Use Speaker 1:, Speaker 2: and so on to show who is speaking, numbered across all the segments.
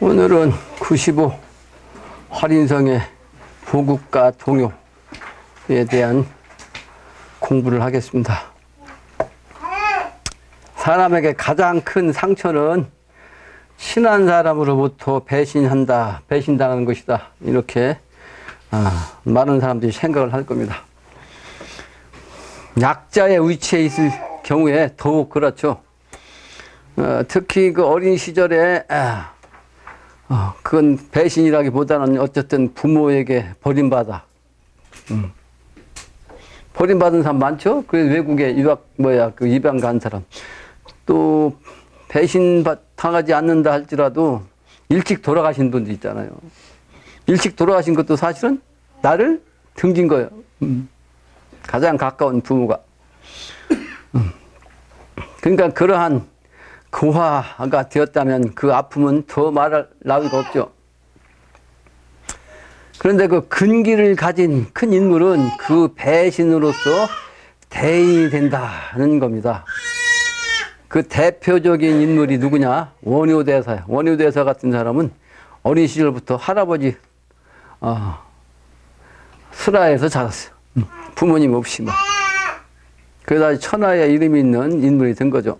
Speaker 1: 오늘은 95 활인성의 보국과 동요에 대한 공부를 하겠습니다. 사람에게 가장 큰 상처는 친한 사람으로부터 배신한다, 배신당하는 것이다. 이렇게 많은 사람들이 생각을 할 겁니다. 약자의 위치에 있을 경우에 더욱 그렇죠. 특히 그 어린 시절에 그건 배신이라기보다는 어쨌든 부모에게 버림받아. 버림받은 사람 많죠? 그래서 외국에 입양 간 사람. 또 배신 당하지 않는다 할지라도 일찍 돌아가신 분도 있잖아요. 일찍 돌아가신 것도 사실은 나를 등진 거예요. 가장 가까운 부모가. 그러니까 그러한 고화가 되었다면 그 아픔은 더 말할 나위가 없죠. 그런데 그 근기를 가진 큰 인물은 그 배신으로서 대인이 된다는 겁니다. 그 대표적인 인물이 누구냐? 원효대사야. 원효대사 같은 사람은 어린 시절부터 할아버지 슬하에서 자랐어요. 부모님 없이 막. 그래서 천하의 이름이 있는 인물이 된 거죠.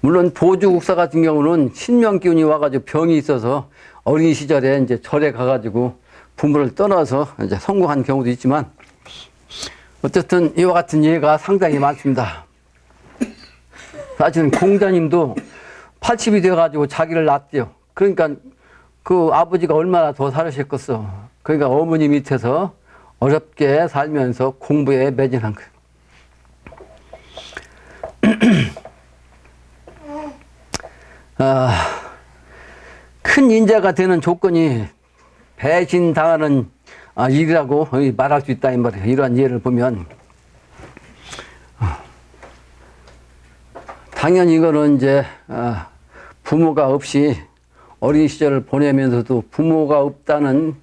Speaker 1: 물론 보주국사 같은 경우는 신명기운이 와가지고 병이 있어서 어린 시절에 이제 절에 가가지고 부모를 떠나서 이제 성공한 경우도 있지만 어쨌든 이와 같은 예가 상당히 많습니다. 사실은 공자님도 80이 되어가지고 자기를 낳았대요. 그러니까 그 아버지가 얼마나 더 살으셨겠어. 그러니까 어머니 밑에서 어렵게 살면서 공부에 매진한 거예요. 큰 인자가 되는 조건이 배신당하는 일이라고 말할 수 있다 이 말이에요. 이러한 예를 보면 당연히 이거는 이제 부모가 없이 어린 시절을 보내면서도 부모가 없다는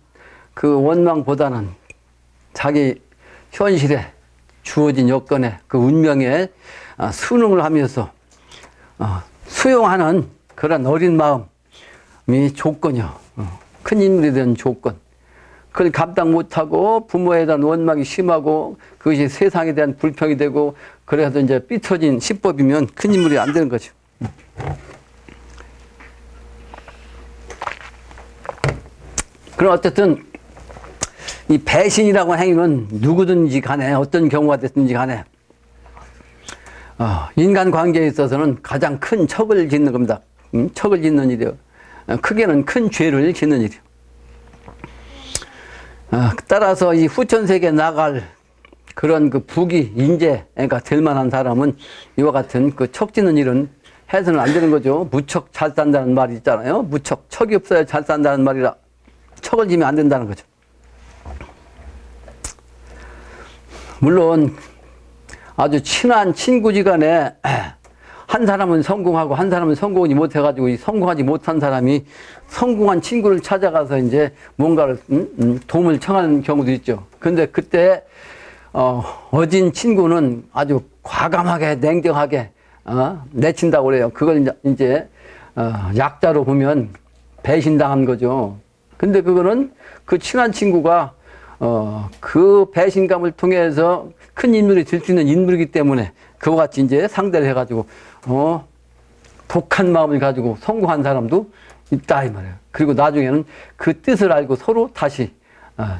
Speaker 1: 그 원망보다는 자기 현실에 주어진 여건에 그 운명에 순응을 하면서 수용하는 그런 어린 마음이 조건이요. 큰 인물이 되는 조건. 그걸 감당 못하고 부모에 대한 원망이 심하고 그것이 세상에 대한 불평이 되고 그래서 이제 삐뚤어진 시법이면 큰 인물이 안 되는 거죠. 그럼 어쨌든 이 배신이라고 하는 행위는 누구든지 간에 어떤 경우가 됐든지 간에 인간 관계에 있어서는 가장 큰 척을 짓는 겁니다. 척을 짓는 일이요. 크게는 큰 죄를 짓는 일이요. 따라서 이 후천세계에 나갈 그런 그 부귀, 인재가 될 만한 사람은 이와 같은 그 척 짓는 일은 해서는 안 되는 거죠. 무척 잘 산다는 말이 있잖아요. 무척 척이 없어야 잘 산다는 말이라 척을 지면 안 된다는 거죠. 물론 아주 친한 친구지간에 한 사람은 성공하고 한 사람은 성공하지 못해가지고 이 성공하지 못한 사람이 성공한 친구를 찾아가서 이제 뭔가를 도움을 청하는 경우도 있죠. 근데 그때 어진 친구는 아주 과감하게 냉정하게 내친다고 그래요. 그걸 이제 약자로 보면 배신당한 거죠. 근데 그거는 그 친한 친구가 그 배신감을 통해서 큰 인물이 될 수 있는 인물이기 때문에 그와 같이 이제 상대를 해가지고 독한 마음을 가지고 성공한 사람도 있다 이 말이에요. 그리고 나중에는 그 뜻을 알고 서로 다시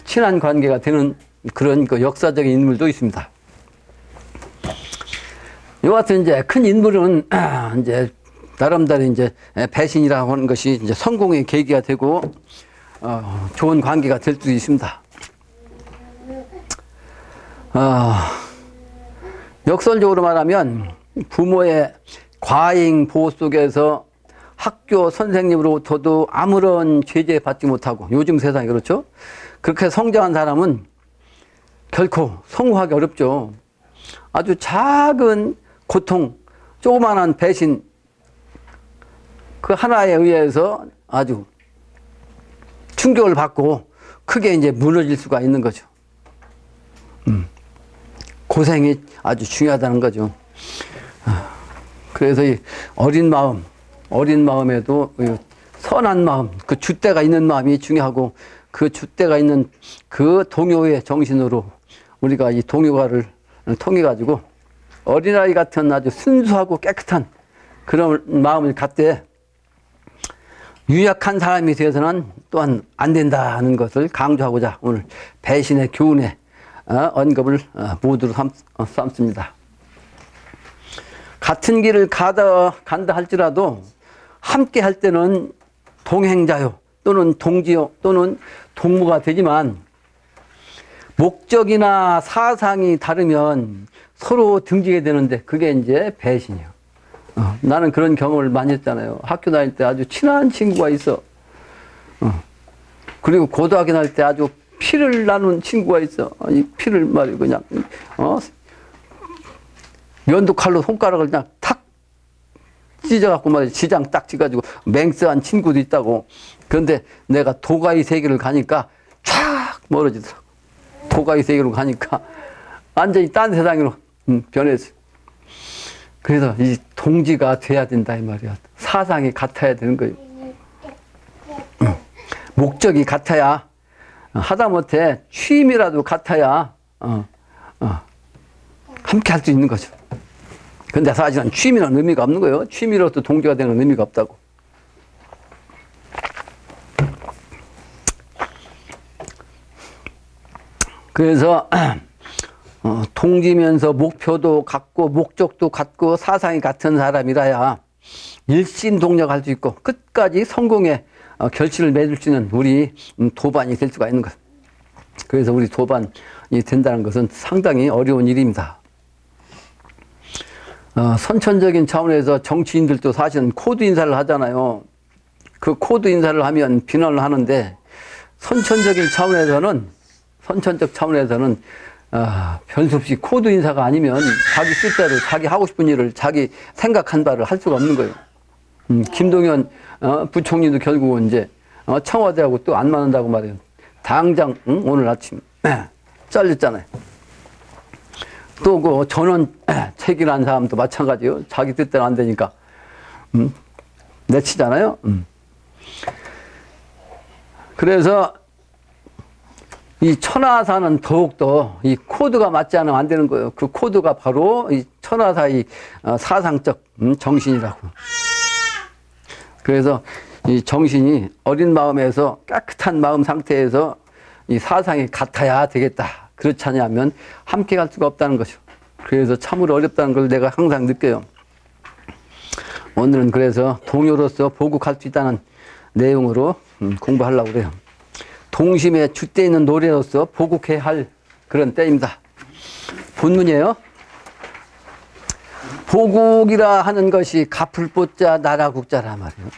Speaker 1: 친한 관계가 되는 그런 그 역사적인 인물도 있습니다. 이와 같은 이제 큰 인물은 이제 나름대로 이제 배신이라고 하는 것이 이제 성공의 계기가 되고 좋은 관계가 될 수도 있습니다. 역설적으로 말하면 부모의 과잉 보호 속에서 학교 선생님으로부터도 아무런 제재 받지 못하고 요즘 세상이 그렇죠. 그렇게 성장한 사람은 결코 성공하기 어렵죠. 아주 작은 고통, 조그마한 배신 그 하나에 의해서 아주 충격을 받고 크게 이제 무너질 수가 있는 거죠. 고생이 아주 중요하다는 거죠. 그래서 이 어린 마음에도 선한 마음, 그 줏대가 있는 마음이 중요하고 그 줏대가 있는 그 동요의 정신으로 우리가 이 동요가를 통해 가지고 어린아이 같은 아주 순수하고 깨끗한 그런 마음을 갖되 유약한 사람이 되어서는 또한 안 된다는 것을 강조하고자 오늘 배신의 교훈에 언급을 모두로 삼습니다. 같은 길을 간다 할지라도 함께 할 때는 동행자요 또는 동지요 또는 동무가 되지만 목적이나 사상이 다르면 서로 등지게 되는데 그게 이제 배신이요. 나는 그런 경험을 많이 했잖아요. 학교 다닐 때 아주 친한 친구가 있어. 그리고 고등학교 다닐 때 아주 피를 나눈 친구가 있어. 이 피를 말이고 그냥 면도칼로 손가락을 그냥 탁 찢어갖고 말이야. 지장 딱 찢어가지고 맹세한 친구도 있다고. 그런데 내가 도가이 세계를 가니까 촥 멀어지더라고. 도가이 세계로 가니까 완전히 딴 세상으로 변했어. 그래서 이 동지가 돼야 된다 이 말이야. 사상이 같아야 되는 거예요. 목적이 같아야 하다못해 취미라도 같아야 함께 할 수 있는 거죠. 근데 사실은 취미는 의미가 없는 거예요. 취미로도 동지가 되는 의미가 없다고. 그래서 동지면서 목표도 같고 목적도 같고 사상이 같은 사람이라야 일심동력할 수 있고 끝까지 성공의 결실을 맺을 수 있는 우리 도반이 될 수가 있는 것. 그래서 우리 도반이 된다는 것은 상당히 어려운 일입니다. 선천적인 차원에서 정치인들도 사실은 코드 인사를 하잖아요. 그 코드 인사를 하면 비난을 하는데 선천적 차원에서는 별수 없이 코드 인사가 아니면 자기 뜻대로 자기 하고 싶은 일을 자기 생각한 바를 할 수가 없는 거예요. 김동연 부총리도 결국은 이제 청와대하고 또 안 맞는다고 말해요. 당장 오늘 아침 잘렸잖아요. 또 그 전원 책이라는 사람도 마찬가지예요. 자기 뜻대로 안 되니까 내치잖아요. 그래서 이 천하사는 더욱더 이 코드가 맞지 않으면 안 되는 거예요. 그 코드가 바로 이 천하사의 사상적 정신이라고. 그래서 이 정신이 어린 마음에서 깨끗한 마음 상태에서 이 사상이 같아야 되겠다. 그렇지 않으면 함께 갈 수가 없다는 거죠. 그래서 참으로 어렵다는 걸 내가 항상 느껴요. 오늘은 그래서 동요로서 보국할 수 있다는 내용으로 공부하려고 그래요. 동심에 줏대 있는 노래로서 보국해야 할 그런 때입니다. 본문이에요. 보국이라 하는 것이 갚을 보자 나라국자라 말이에요.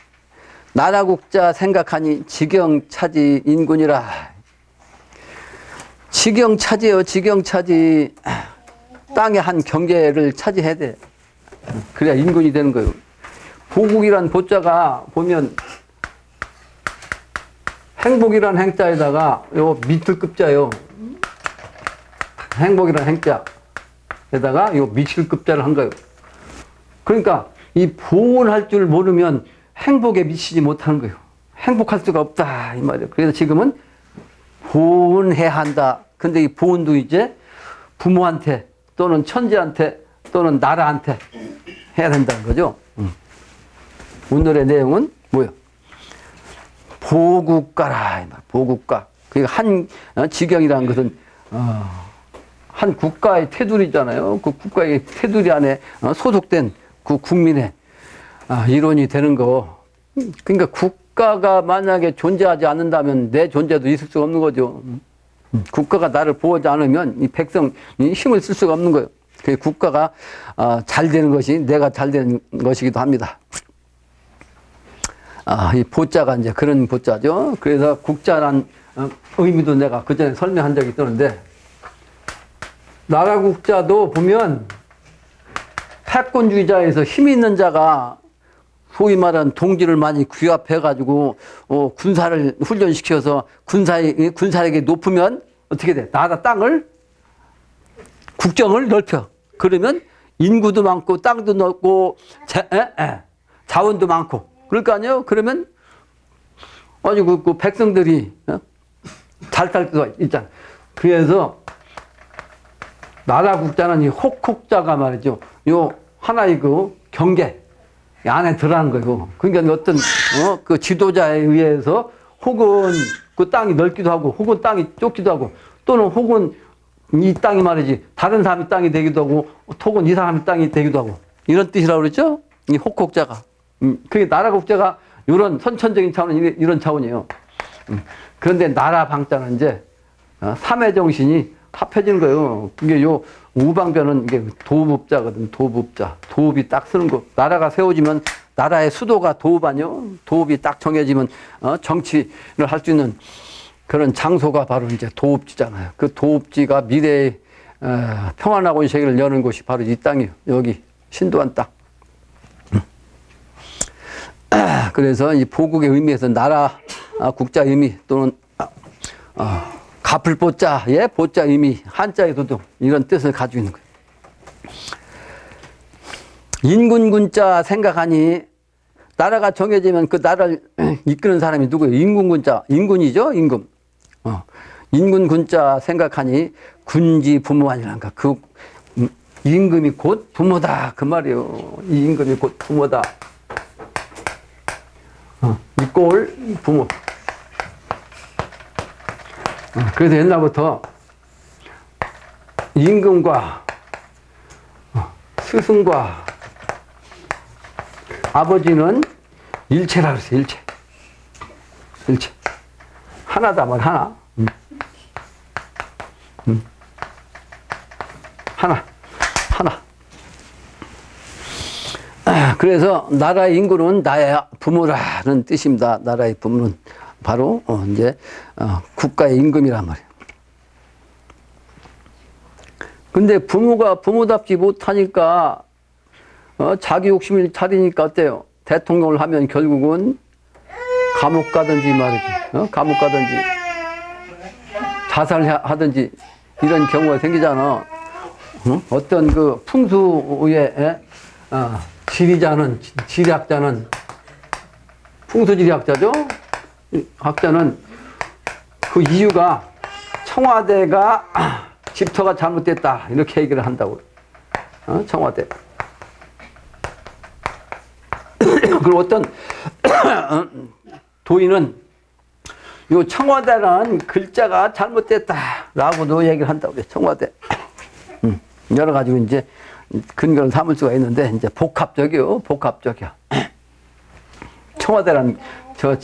Speaker 1: 나라국자 생각하니 지경차지 인군이라. 지경차지요. 지경차지. 땅의 한 경계를 차지해야 돼. 그래야 인군이 되는 거예요. 보국이란 보자가 보면 행복이란 행자에다가 요 밑을 급자요. 행복이란 행자에다가 요 밑을 급자를 한 거예요. 그러니까 이 보온할 줄 모르면 행복에 미치지 못하는 거예요. 행복할 수가 없다 이 말이에요. 그래서 지금은 보온해야 한다. 근데 이 보온도 이제 부모한테 또는 천지한테 또는 나라한테 해야 된다는 거죠. 오늘의 내용은 뭐예요? 보국가라. 보국가. 그러니까 한 지경이라는 것은 한 국가의 테두리잖아요. 그 국가의 테두리 안에 소속된 그 국민의 일원이 되는 거. 그러니까 국가가 만약에 존재하지 않는다면 내 존재도 있을 수가 없는 거죠. 국가가 나를 보호하지 않으면 이 백성이 힘을 쓸 수가 없는 거예요. 그 국가가 잘 되는 것이 내가 잘 되는 것이기도 합니다. 이 보자가 이제 그런 보자죠. 그래서 국자란 의미도 내가 그 전에 설명한 적이 있었는데, 나라 국자도 보면 패권주의자에서 힘 있는 자가 소위 말하는 동지를 많이 규합해가지고 군사를 훈련시켜서 군사에게 높으면 어떻게 돼? 나라 땅을 국정을 넓혀. 그러면 인구도 많고 땅도 넓고 자원도 많고 그럴 거 아니에요? 그러면 아주 그 백성들이 잘 살 수가 있잖아. 그래서 나라 국자는 이 혹혹자가 말이죠. 요 하나의 그 경계 안에 들어가는 거예요. 그러니까 어떤 그 지도자에 의해서 혹은 그 땅이 넓기도 하고 혹은 땅이 좁기도 하고 또는 혹은 이 땅이 말이지 다른 사람이 땅이 되기도 하고 혹은 이 사람이 땅이 되기도 하고 이런 뜻이라고 그랬죠. 이 혹혹자가. 그게 나라 국자가 이런 선천적인 차원은 이런 차원이에요. 그런데 나라 방자는 이제 삼해 정신이 합해지는 거예요. 그게 요 우방변은 이게 도읍자거든. 도읍자. 도읍이 딱 쓰는 거. 나라가 세워지면 나라의 수도가 도읍 아니요. 도읍이 딱 정해지면 정치를 할 수 있는 그런 장소가 바로 이제 도읍지잖아요. 그 도읍지가 미래의 평안하고 세계를 여는 곳이 바로 이 땅이에요. 여기 신도한 땅. 그래서 이 보국의 의미에서 나라 국자 의미 또는 갚을 보자의 보자 의미 한자에서도 이런 뜻을 가지고 있는 거예요. 인군군자 생각하니 나라가 정해지면 그 나라를 이끄는 사람이 누구예요? 인군군자. 인군이죠. 인군. 인군군자 생각하니 군지 부모 아니란가. 그 임금이 곧 부모다. 그 말이에요. 이 임금이 곧 부모다. 이 꼴 부모. 그래서 옛날부터 임금과 스승과 아버지는 일체라 그랬어요. 일체. 일체. 하나다 말 하나. 하나. 하나. 그래서 나라의 인구는 나의 부모라는 뜻입니다. 나라의 부모는 바로 이제 국가의 임금이란 말이에요. 근데 부모가 부모답지 못하니까 자기 욕심을 차리니까 어때요? 대통령을 하면 결국은 감옥 가든지 말이지. 감옥 가든지 자살하든지 이런 경우가 생기잖아. 어떤 그 풍수의 지리학자는 풍수지리학자죠. 학자는 그 이유가 청와대가 집터가 잘못됐다 이렇게 얘기를 한다고. 청와대. 그리고 어떤 도인은 요 청와대라는 글자가 잘못됐다라고도 얘기를 한다고 그래. 청와대. 여러 가지로 이제 근거를 삼을 수가 있는데 이제 복합적이요. 복합적이야. 청와대라는 저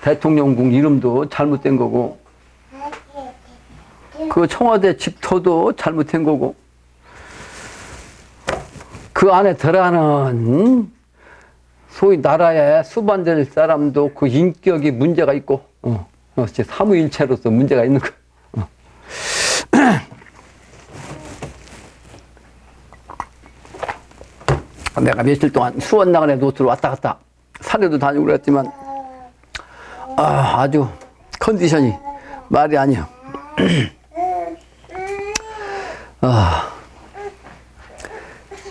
Speaker 1: 대통령궁 이름도 잘못된 거고 그 청와대 집터도 잘못된 거고 그 안에 들어가는 소위 나라의 수반될 사람도 그 인격이 문제가 있고 사무일체로서 문제가 있는 거예요. 내가 며칠 동안 수원 나간에 노트로 왔다 갔다 산에도 다니고 그랬지만 아주 컨디션이 말이 아니야.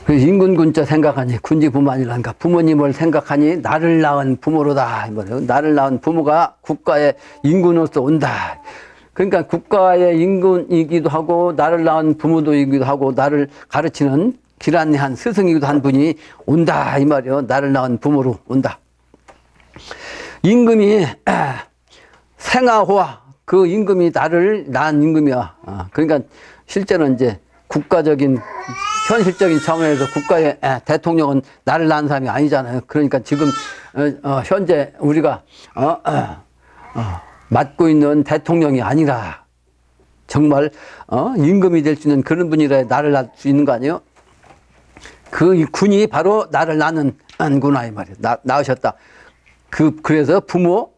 Speaker 1: 인군군자 생각하니 군지 부모 아니란가. 부모님을 생각하니 나를 낳은 부모로다. 나를 낳은 부모가 국가의 인군으로서 온다. 그러니까 국가의 인군이기도 하고 나를 낳은 부모도이기도 하고 나를 가르치는 길 안내한 스승이기도 한 분이 온다 이 말이요. 나를 낳은 부모로 온다. 임금이 생아호와 그 임금이 나를 낳은 임금이야. 그러니까 실제는 이제 국가적인 현실적인 차원에서 국가의 대통령은 나를 낳은 사람이 아니잖아요. 그러니까 지금 현재 우리가 맡고 있는 대통령이 아니라 정말 임금이 될 수 있는 그런 분이라 나를 낳을 수 있는 거 아니에요? 그 군이 바로 나를 낳는 구나 이 말이에요. 낳으셨다. 그래서 부모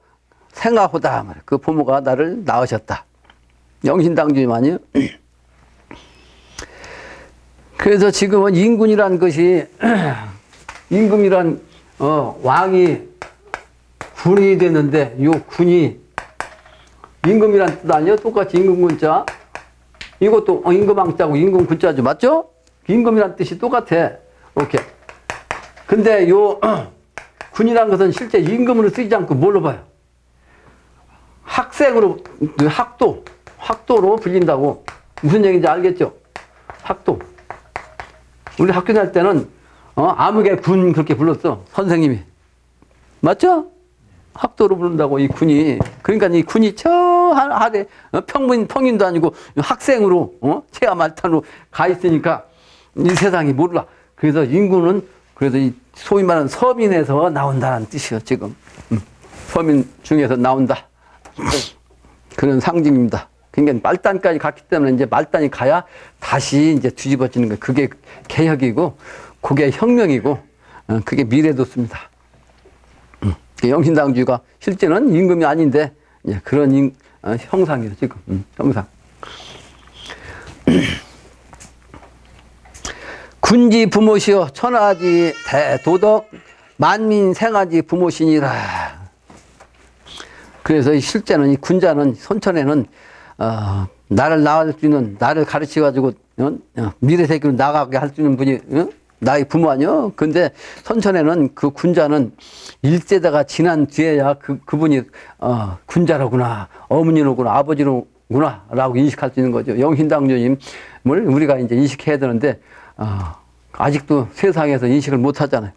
Speaker 1: 생아호다 말이에요. 그 부모가 나를 낳으셨다. 영신당주임 아니에요? 그래서 지금은 임금이란 것이 임금이란 왕이 군이 되는데 요 군이 임금이란 뜻 아니에요? 똑같이 임금군자 이것도 임금왕자고 임금군자죠. 맞죠? 임금이란 뜻이 똑같아. 오케이. 근데 요 군이란 것은 실제 임금으로 쓰이지 않고 뭘로 봐요? 학생으로, 학도로 불린다고. 무슨 얘기인지 알겠죠? 학도. 우리 학교 다닐 때는, 암흑의 군 그렇게 불렀어. 선생님이. 맞죠? 학도로 부른다고, 이 군이. 그러니까 이 군이 저 아래, 평민도 아니고 학생으로, 체험 말탄으로 가 있으니까 이 세상이 몰라. 그래서 인구는, 그래서 이 소위 말하는 서민에서 나온다는 뜻이요, 지금. 서민 중에서 나온다. 그런 상징입니다. 그러니까 말단까지 갔기 때문에 이제 말단이 가야 다시 이제 뒤집어지는 거예요. 그게 개혁이고, 그게 혁명이고, 그게 미래도습니다. 영신당주의가 실제는 임금이 아닌데, 그런 형상이에요, 지금. 형상. 군지 부모시여 천하지 대도덕 만민생하지 부모시니라. 그래서 실제는 이 군자는 선천에는 나를 낳을 수 있는, 나를 가르쳐 가지고 미래 세계로 나가게 할 수 있는 분이 나의 부모 아니요? 근데 선천에는 그 군자는 1세대가 지난 뒤에야 그분이 군자로구나, 어머니로구나, 아버지로구나 라고 인식할 수 있는 거죠. 영신당주님을 우리가 이제 인식해야 되는데 아직도 세상에서 인식을 못 하잖아요.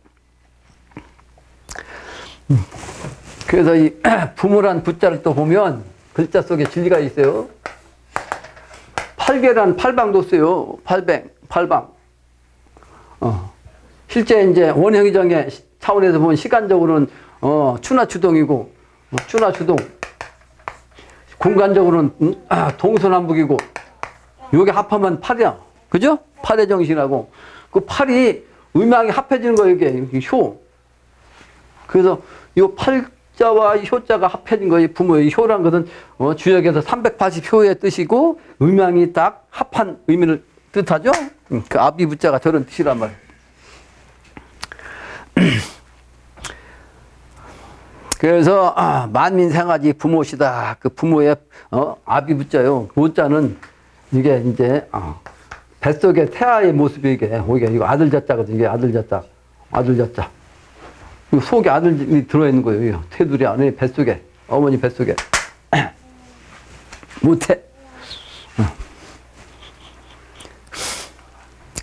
Speaker 1: 그래서 이 부모란 부자를 또 보면 글자 속에 진리가 있어요. 팔계란 팔방도 써요. 팔방. 실제 이제 원형이정의 차원에서 보면 시간적으로는 추나추동이고, 추나추동. 공간적으로는 동서남북이고, 요게 합하면 팔이야. 그죠? 팔의 정신이라고. 그 팔이 음양이 합해지는 거예요, 이게 효. 그래서 요 팔자와 효자가 합해진 거예요. 부모의 효란 것은 주역에서 380효의 뜻이고, 음양이 딱 합한 의미를 뜻하죠? 그 아비부자가 저런 뜻이란 말이에요. 그래서 만민생하지 부모시다. 그 부모의 아비부자요. 모자는 이게 이제 뱃속의 태아의 모습이 이게 이거 아들 자자거든요. 이게 아들 자자. 속에 아들이 들어있는 거예요. 태두리 안에 뱃속에, 어머니 뱃속에. 모태.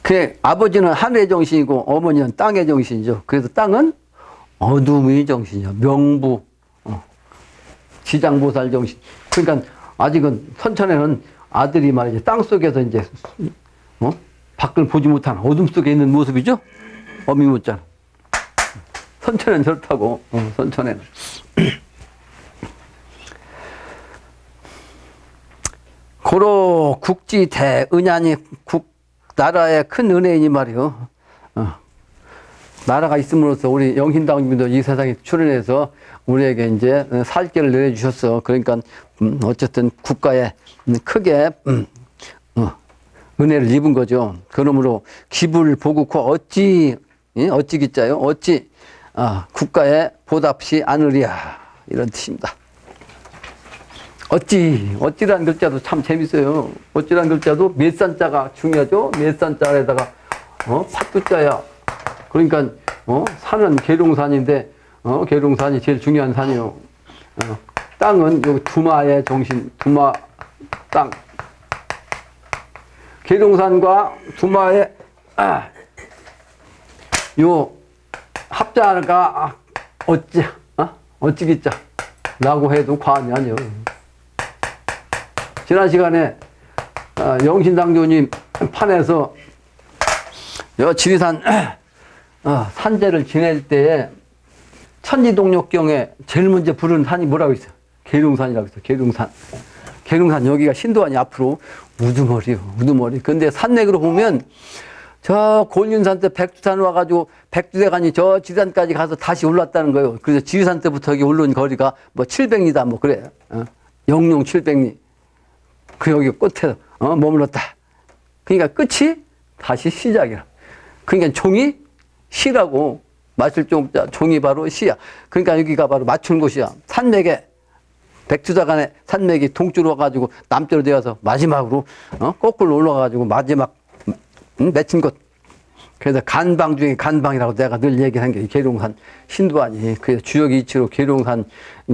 Speaker 1: 그 아버지는 하늘의 정신이고 어머니는 땅의 정신이죠. 그래서 땅은 어둠의 정신이죠. 명부, 지장보살 정신. 그러니까 아직은 선천에는 아들이 말이죠. 땅 속에서 이제 밖을 보지 못하는 어둠 속에 있는 모습이죠. 어미모자는. 선천에는 저렇다고. 선천에는. 고로 국지 대은ян이 나라의 큰 은혜이니 말이요. 나라가 있음으로써 우리 영신당님도 이 세상에 출연해서 우리에게 이제 살 길을 내려주셨어. 그러니까 어쨌든 국가에 크게 은혜를 입은 거죠. 그러므로 기불 보국호 어찌 기자요? 어찌 국가에 보답시 않으리야, 이런 뜻입니다. 어찌라는 글자도 참 재밌어요. 어찌라는 글자도 몇산자가 중요하죠. 몇산자에다가 팥두자야. 그러니까 산은 계룡산인데 계룡산이 제일 중요한 산이요. 땅은 여기 두마의 정신, 두마 땅. 계룡산과 두마의 요 합자가 어찌기자라고 해도 과언이 아니에요. 지난 시간에 영신당주님 판에서 지리산 산제를 지낼 때에 천지동력경에 제일 먼저 부르는 산이 뭐라고 있어요? 계룡산이라고 있어요. 계룡산 여기가 신도안이 앞으로 우두머리. 근데 산맥으로 보면 저 곤륜산 때 백두산 와가지고 백두대간이 저 지리산까지 가서 다시 올랐다는 거예요. 그래서 지리산 때부터 여기 올라온 거리가 뭐 700리다 뭐 그래. 영영 700리. 그 여기 끝에 머물렀다. 그러니까 끝이 다시 시작이야. 그러니까 종이 시라고, 맞출 종자 종이 바로 시야. 그러니까 여기가 바로 맞춘 곳이야. 산맥에 백두대간의 산맥이 동쪽으로 와가지고 남쪽으로 되어서 마지막으로 거꾸로 올라가가지고 마지막 맺힌 곳. 그래서 간방 중에 간방이라고 내가 늘 얘기한 게 계룡산 신도안이. 그래서 주역이 이치로 계룡산,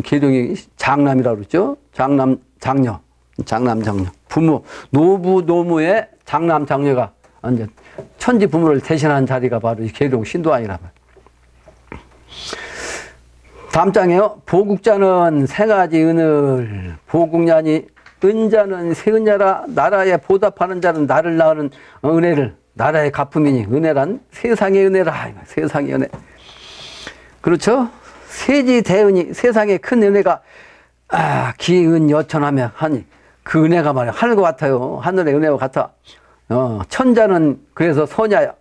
Speaker 1: 계룡이 장남이라고 그러죠. 장남, 장녀. 장남, 장녀. 부모, 노부, 노무의 장남, 장녀가 이제 천지 부모를 대신한 자리가 바로 이 계룡 신도안이라 말이에요. 다음 장에요. 보국자는 세 가지 은을, 보국냐니 은자는 세 은자라 나라에 보답하는 자는 나를 낳는 은혜를, 나라의 갚음이니 은혜란 세상의 은혜라. 세상의 은혜. 그렇죠? 세지 대은이 세상의 큰 은혜가 기은 여천하며 하니 그 은혜가 말이야 하늘과 같아요. 하늘의 은혜와 같아. 천자는 그래서 선야야.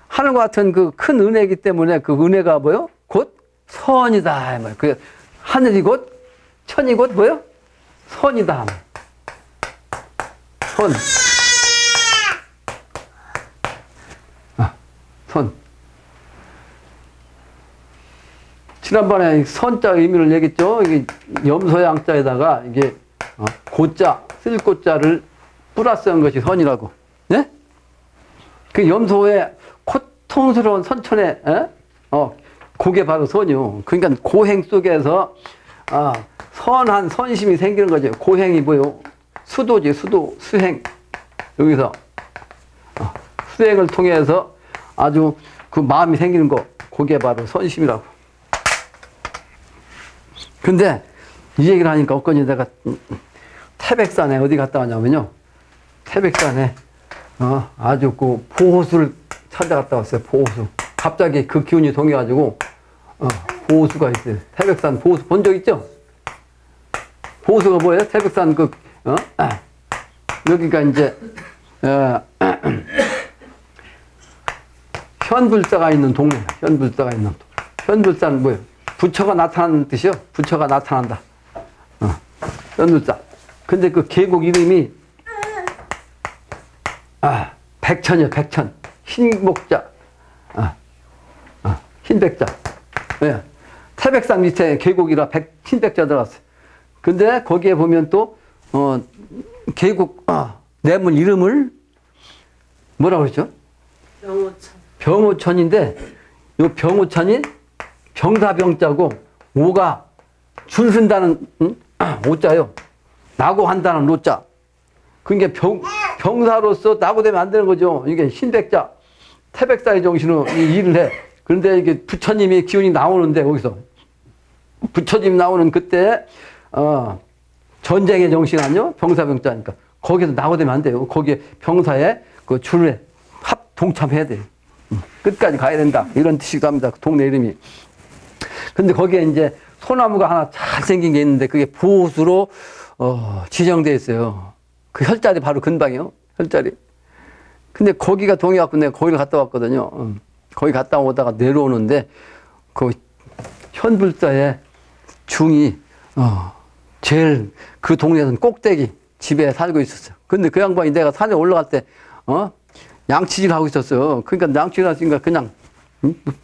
Speaker 1: 하늘과 같은 그 큰 은혜이기 때문에 그 은혜가 뭐요? 곧 선이다. 그 하늘이 곧 천이 곧 뭐요? 선이다. 선. 선. 지난번에 선자 의미를 얘기했죠. 이게 염소양자에다가 이게 고자, 쓸 고자를 플러스한 것이 선이라고. 네? 그 염소의 고통스러운 선천에, 그게 바로 선이요. 그러니까 고행 속에서, 선한 선심이 생기는 거죠. 고행이 뭐요? 수도지, 수도, 수행. 여기서, 수행을 통해서 아주 그 마음이 생기는 거, 그게 바로 선심이라고. 근데 이 얘기를 하니까 엊그제 내가 태백산에 어디 갔다 왔냐면요. 태백산에 아주 그 보호수를 찾아갔다 왔어요. 보호수. 갑자기 그 기운이 동해가지고 보호수가 있어요. 태백산 보호수 본 적 있죠? 보호수가 뭐예요? 태백산 여기가 이제 현불사가 있는 동네. 현불사가 있는 동네. 현불사는 뭐예요? 부처가 나타나는 뜻이요. 부처가 나타난다. 현불사. 근데 그 계곡 이름이 백천이요. 백천. 흰목자. 흰백자. 네. 태백산 밑에 계곡이라 흰백자 들어갔어요. 근데 거기에 보면 또 계곡 내문 이름을 뭐라고 그러죠?
Speaker 2: 병호천.
Speaker 1: 병호천인데 이 병호천이 병사병자고 오가 줄 쓴다는 오자요. 낙오한다는 노자. 그러니까 병사로서 낙오되면 안 되는 거죠. 이게 흰백자, 태백산의 정신으로 이 일을 해. 그런데 이게 부처님이 기운이 나오는데 거기서 부처님 나오는 그때 전쟁의 정신 아니요? 병사병자니까 거기서 낙오되면 안 돼요. 거기에 병사의 그 줄에 동참해야 돼요. 끝까지 가야 된다. 이런 뜻이기도 합니다. 그 동네 이름이. 근데 거기에 이제 소나무가 하나 잘 생긴 게 있는데 그게 보호수로 지정되어 있어요. 그 혈자리 바로 근방이요. 혈자리. 근데 거기가 동해갖고 내가 거기를 갔다 왔거든요. 거기 갔다 오다가 내려오는데 그 현불사의 중이 제일 그 동네에서는 꼭대기 집에 살고 있었어요. 근데 그 양반이 내가 산에 올라갈 때 양치질 하고 있었어요. 그러니까 양치질 하시니까 그냥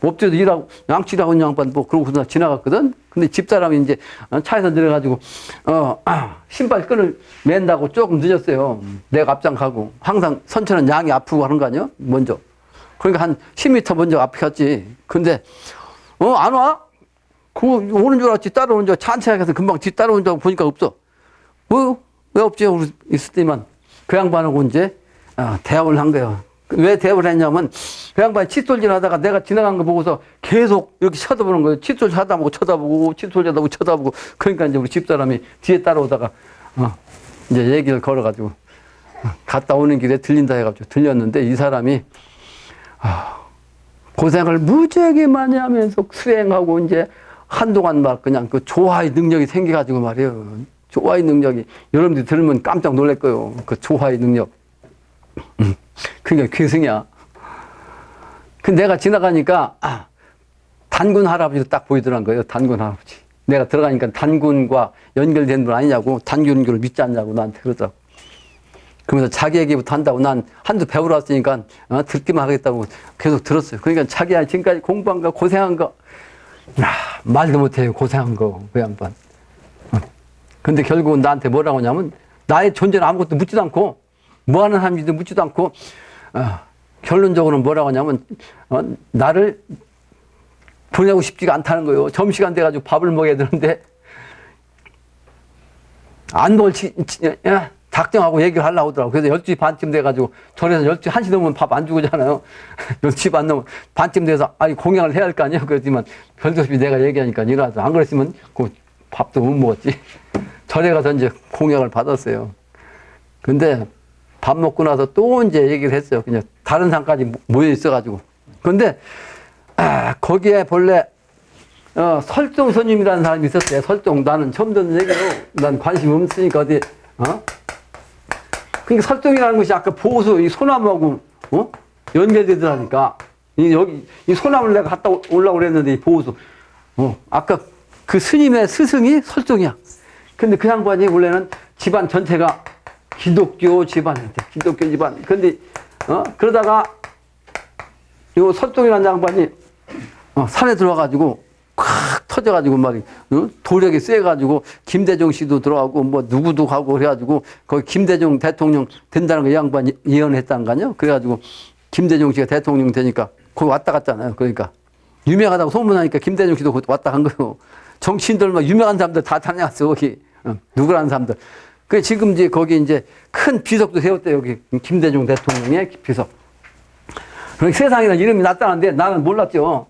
Speaker 1: 엎드려서 일하고 양치질하고 있는 양반 뭐 그러고 지나갔거든. 근데 집사람이 이제 차에서 내려가지고 신발끈을 맨다고 조금 늦었어요. 내가 앞장 가고 항상 선천은 양이 아프고 하는 거 아니야? 먼저. 그러니까 한 10m 먼저 앞에 갔지. 근데 안 와? 그 오는 줄 알았지. 따라오는 줄 찬차에 가서 금방 뒤 따라오는 줄 알고 보니까 없어. 왜 없지? 있을 때만 그 양반하고 이제 대화를 한 거예요. 왜 대화를 했냐면 그 양반이 칫솔질 하다가 내가 지나간 거 보고서 계속 이렇게 쳐다보는 거예요. 칫솔질 하다 보고 쳐다보고 칫솔질 하다 보고 쳐다보고. 그러니까 이제 우리 집사람이 뒤에 따라오다가 이제 얘기를 걸어가지고 갔다 오는 길에 들린다 해가지고 들렸는데 이 사람이 고생을 무지하게 많이 하면서 수행하고 이제 한동안 막 그냥 그 조화의 능력이 생겨가지고 말이에요. 조화의 능력이 여러분들이 들으면 깜짝 놀랄 거예요. 그 조화의 능력. 그러니까 괴승이야. 근데 내가 지나가니까 단군 할아버지도 딱 보이더란 거예요. 단군 할아버지. 내가 들어가니까 단군과 연결된 분 아니냐고, 단군교를 믿지 않냐고 나한테 그러더라고. 그러면서 자기 얘기부터 한다고 난 한두 배우러 왔으니까 듣기만 하겠다고 계속 들었어요. 그러니까 자기야 지금까지 공부한 거 고생한 거 말도 못해요. 고생한 거 그 양반. 근데 결국은 나한테 뭐라고 하냐면 나의 존재는 아무것도 묻지도 않고 뭐하는 사람인지도 묻지도 않고 결론적으로는 뭐라고 하냐면, 나를 보내고 싶지가 않다는 거예요. 점심시간 돼가지고 밥을 먹여야 되는데, 안 먹을 작정하고 얘기를 하려고 하더라고. 그래서 12시 반쯤 돼가지고, 절에서 12시, 1시 넘으면 밥 안 주고잖아요. 12시 반 넘으면 반쯤 돼서, 아니, 공양을 해야 할 거 아니에요. 그랬지만, 별도 없이 내가 얘기하니까 일어나서. 안 그랬으면, 그 밥도 못 먹었지. 절에 가서 이제 공양을 받았어요. 근데, 밥 먹고 나서 또 이제 얘기를 했어요. 그냥 다른 산까지 모여 있어가지고. 근데, 거기에 본래, 설종 스님이라는 사람이 있었어요. 설종. 나는 처음 듣는 얘기로, 난 관심 없으니까 어디, 그러니까 설종이라는 것이 아까 보수, 이 소나무하고, 연결되더라니까. 여기, 이 소나무를 내가 갔다 오려고 그랬는데, 이 보수. 아까 그 스님의 스승이 설종이야. 근데 그 양반이 원래는 집안 전체가 기독교 집안이었대. 기독교 집안. 근데, 그러다가, 요 설종이라는 양반이, 산에 들어와가지고, 콱 터져가지고 말이, 도력이 쎄가지고, 김대중 씨도 들어가고, 뭐, 누구도 가고, 그래가지고, 거기 김대중 대통령 된다는 거 이 양반이 예언했다는 거 아니야? 그래가지고, 김대중 씨가 대통령 되니까, 거기 왔다 갔잖아요. 그러니까, 유명하다고 소문하니까 김대중 씨도 거기 왔다 간 거예요. 정치인들, 막 유명한 사람들 다 다녀왔어, 거기. 누구라는 사람들. 그 지금 이제 거기 이제 큰 비석도 세웠대, 여기. 김대중 대통령의 비석. 그러니까 세상에는 이름이 났다는데 나는 몰랐죠.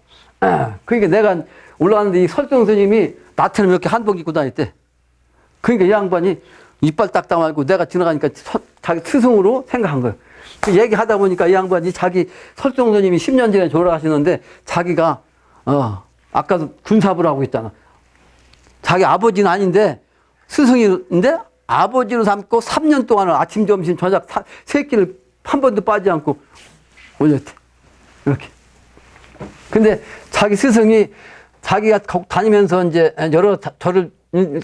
Speaker 1: 그러니까 내가 올라갔는데 이 설정 스님이 나처럼 이렇게 한복 입고 다녔대. 그러니까 이 양반이 이빨 딱딱 말고 내가 지나가니까 자기 스승으로 생각한 거예요. 그 얘기하다 보니까 이 양반이 자기 설정 스님이 10년 전에 돌아가시는데 자기가, 아까도 군사부를 하고 있잖아. 자기 아버지는 아닌데 스승인데 아버지로 삼고 3년 동안을 아침, 점심, 저녁 세 끼를 한 번도 빠지지 않고 올렸대. 이렇게. 근데 자기 스승이 자기가 다니면서 이제 여러 절을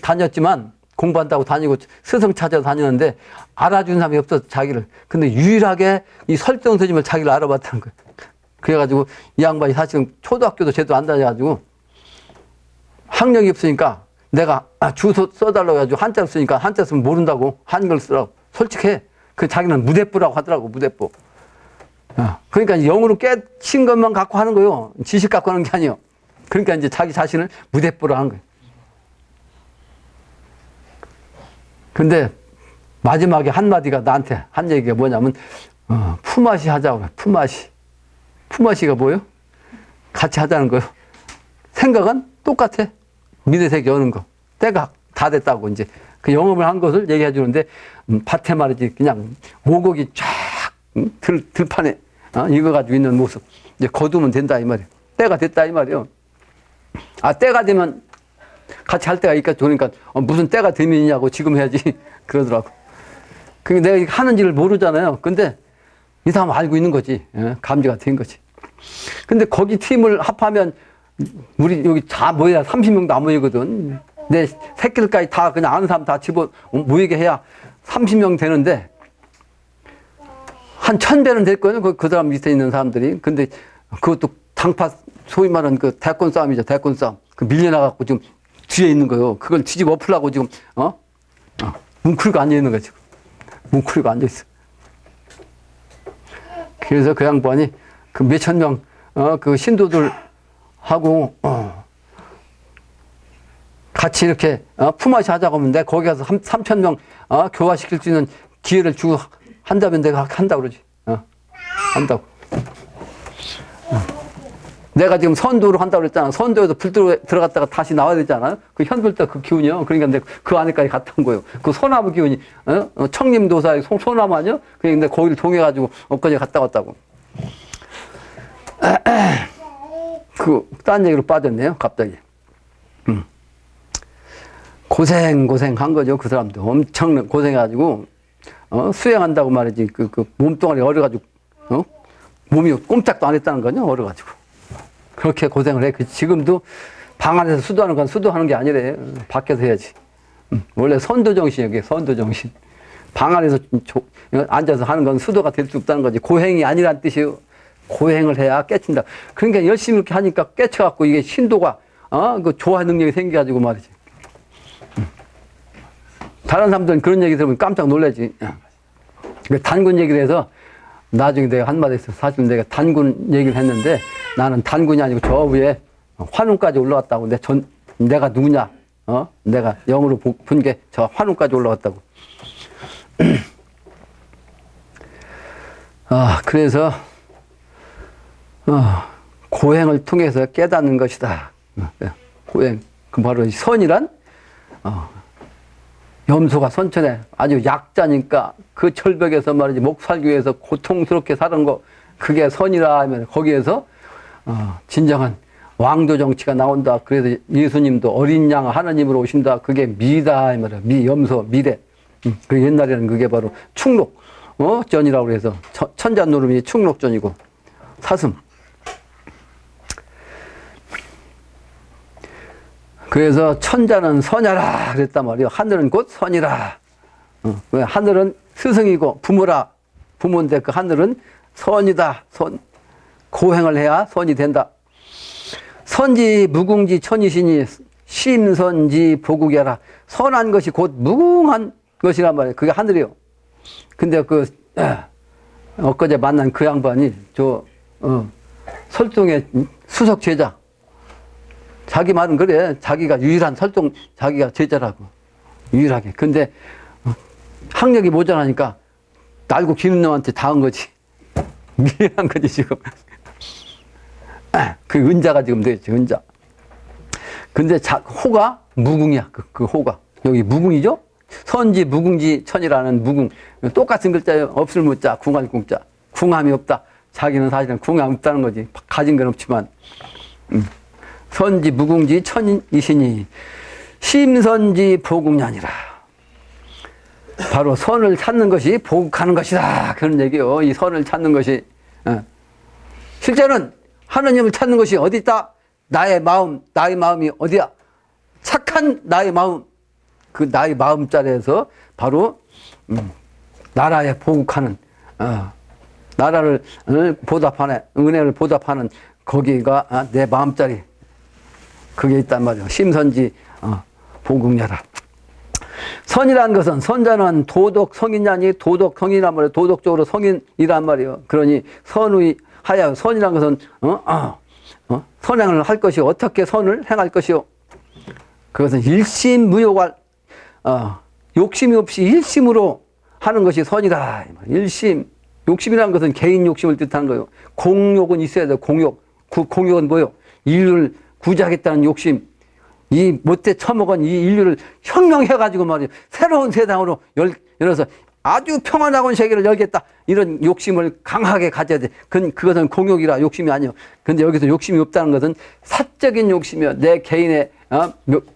Speaker 1: 다녔지만 공부한다고 다니고 스승 찾아서 다녔는데 알아준 사람이 없었어, 자기를. 근데 유일하게 이 설정 스님을 자기를 알아봤다는 거예요. 그래가지고 이 양반이 사실은 초등학교도 제대로 안 다녀가지고 학력이 없으니까 내가 주소 써달라고 해가지고 한자를 쓰니까 한자 쓰면 모른다고 한글 쓰라고. 솔직해. 그 자기는 무대부라고 하더라고, 무대부. 그러니까 영으로 깨친 것만 갖고 하는 거요. 지식 갖고 하는 게 아니에요. 그러니까 이제 자기 자신을 무대부로 하는 거예요. 근데 마지막에 한마디가 나한테 한 얘기가 뭐냐면, 품앗이 하자고 해. 품앗이. 품앗이가 뭐예요? 같이 하자는 거예요. 생각은 똑같아. 미래세계 여는 거. 때가 다 됐다고 이제 그 영업을 한 것을 얘기해 주는데, 밭에 말이지 그냥 모곡이 쫙 들판에 이거 가지고 있는 모습. 이제 거두면 된다 이 말이에요. 때가 됐다 이 말이에요. 때가 되면 같이 할 때가 있겠죠. 그러니까 무슨 때가 되면이냐고 지금 해야지 그러더라고. 그러니까 내가 하는지를 모르잖아요. 근데 이 사람 알고 있는 거지. 감지가 된 거지. 근데 거기 팀을 합하면 우리 여기 다 모여야 30명도 안 모이거든. 내 새끼들까지 다 그냥 아는 사람 다 집어 모이게 해야 30명 되는데 한 1000배는 될 거예요. 그 사람 밑에 있는 사람들이. 근데 그것도 당파 소위 말하는 그 대권 싸움이죠. 대권 싸움. 그 밀려나갖고 지금 뒤에 있는 거예요. 그걸 뒤집어 엎으려고 지금 뭉클고 앉아 있는 거야 지금. 뭉클고 앉아 있어. 그래서 그 양반이 그 몇천 명 그 신도들 하고 같이 이렇게 품앗이 하자고 하면 내가 거기 가서 3,000명 교화시킬 수 있는 기회를 주고 한다면 내가 한다고 그러지. 한다고. 내가 지금 선도로 한다고 그랬잖아. 선도에서 불 들어갔다가 다시 나와야 되잖아요. 그 현불도 그 기운이요. 그러니까 내가 그 안에까지 갔다 온 거예요. 그 소나무 기운이, 청림도사의 소나무 아니요? 그러니까 거기를 통해가지고 엊그제 갔다 왔다고. 딴 얘기로 빠졌네요. 갑자기. 고생한 거죠. 그 사람도. 엄청 고생해가지고, 수행한다고 말이지. 몸뚱아리 얼어가지고, 몸이 꼼짝도 안 했다는 거냐? 얼어가지고. 그렇게 고생을 해. 지금도 방 안에서 수도하는 건 수도하는 게 아니래. 밖에서 해야지. 원래 선도정신이야, 그게 선도정신. 방 안에서 앉아서 하는 건 수도가 될 수 없다는 거지. 고행이 아니란 뜻이에요. 고행을 해야 깨친다. 그러니까 열심히 이렇게 하니까 깨쳐갖고 이게 신도가, 그 조화 능력이 생겨가지고 말이지. 다른 사람들은 그런 얘기 들으면 깜짝 놀라지. 단군 얘기를 해서 나중에 내가 한마디 했어. 사실 내가 단군 얘기를 했는데 나는 단군이 아니고 저 위에 환웅까지 올라갔다고. 내가 누구냐? 내가 영으로 본 게 저 환웅까지 올라갔다고. 그래서 고행을 통해서 깨닫는 것이다. 고행. 그 바로 선이란 염소가 선천에 아주 약자니까 그 절벽에서 말이지 목 살기 위해서 고통스럽게 사는 거 그게 선이라 하면 거기에서 진정한 왕조 정치가 나온다. 그래서 예수님도 어린 양 하나님으로 오신다. 그게 미다 이 말이야. 미 염소 미래. 그 옛날에는 그게 바로 충록 전이라고 해서 천자 노름이 충록전이고 사슴. 그래서 천자는 선야라 그랬단 말이에요. 하늘은 곧 선이라. 하늘은 스승이고 부모라. 부모인데 그 하늘은 선이다. 선. 고행을 해야 선이 된다. 선지 무궁지 천이시니 심선지 보국이라. 선한 것이 곧 무궁한 것이란 말이에요. 그게 하늘이요. 근데 엊그제 만난 그 양반이 설동의 수석 제자. 자기 말은 그래. 자기가 유일한 자기가 제자라고. 유일하게. 근데 학력이 모자라니까 날고 기는 놈한테 당한 거지. 미안한 거지, 지금. 그 은자가 지금 되겠지, 은자. 근데 호가 무궁이야, 그 호가. 여기 무궁이죠? 선지, 무궁지, 천이라는 무궁. 똑같은 글자예요. 없을 무자, 궁할 궁자. 궁함이 없다. 자기는 사실은 궁함이 없다는 거지. 가진 건 없지만. 선지, 무궁지, 천이시니 심선지, 보국년이라. 바로 선을 찾는 것이 보국하는 것이다. 그런 얘기요. 이 선을 찾는 것이. 실제는 하느님을 찾는 것이 어디 있다? 나의 마음이 어디야? 착한 나의 마음. 그 나의 마음자리에서 바로 나라에 보국하는 나라를 보답하는 은혜를 보답하는 거기가 내 마음자리. 그게 있단 말이야. 심선지 보국녀라. 선이란 것은 선자는 도덕 성인이니 도덕 성인이란 말이에요. 도덕적으로 성인이란 말이에요. 그러니 선의 하여 선이란 것은 선행을 할 것이 어떻게 선을 행할 것이요. 그것은 일심무욕할 욕심이 없이 일심으로 하는 것이 선이다. 일심. 욕심이라는 것은 개인 욕심을 뜻하는 거예요. 공욕은 있어야 돼요. 공욕. 그 공욕은 뭐예요? 인류를 구제하겠다는 욕심. 이 못돼 처먹은 이 인류를 혁명해가지고 말이에요. 새로운 세상으로 열어서 아주 평안하고 세계를 열겠다. 이런 욕심을 강하게 가져야 돼. 그것은 공욕이라 욕심이 아니에요. 근데 여기서 욕심이 없다는 것은 사적인 욕심이요. 내 개인의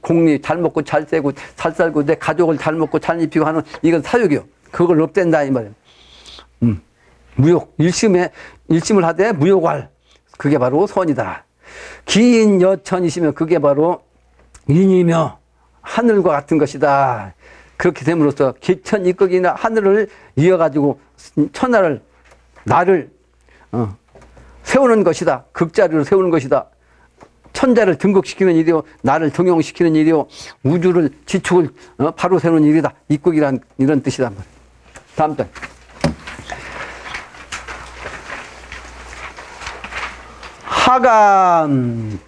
Speaker 1: 공리 잘 먹고 잘 살고 잘 살고 내 가족을 잘 먹고 잘 입히고 하는 이건 사욕이요. 그걸 없댄다 이 말이에요. 무욕 일심을 하되 무욕할 그게 바로 선이다. 긴 여천이시면 그게 바로 인이며 하늘과 같은 것이다. 그렇게 됨으로써 기천 이끌기나 하늘을 이어가지고 천하를 나를 세우는 것이다. 극자리로 세우는 것이다. 천자를 등극시키는 일이요, 나를 등용시키는 일이요, 우주를 지축을 바로 세우는 일이다. 이끌기란 이런 뜻이란 말이야. 다음 장. 하감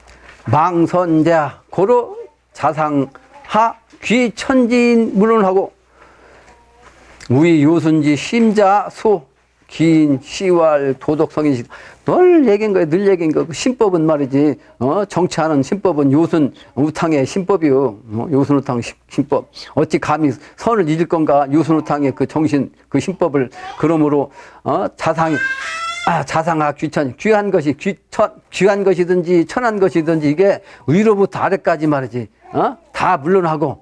Speaker 1: 망선자 고로 자상하 귀천지인 물론하고 우이 요순지 심자 수 긴 시왈 도덕성인 늘 얘기한 거예요. 늘 얘기한 거. 신법은 말이지 정치하는 신법은 요순 우탕의 신법이요. 요순 우탕 신법. 어찌 감히 선을 잊을 건가. 요순 우탕의 그 정신 그 신법을 그러므로 자상하 귀천 귀한 것이 귀한 것이든지 천한 것이든지 이게 위로부터 아래까지 말이지 다 물론하고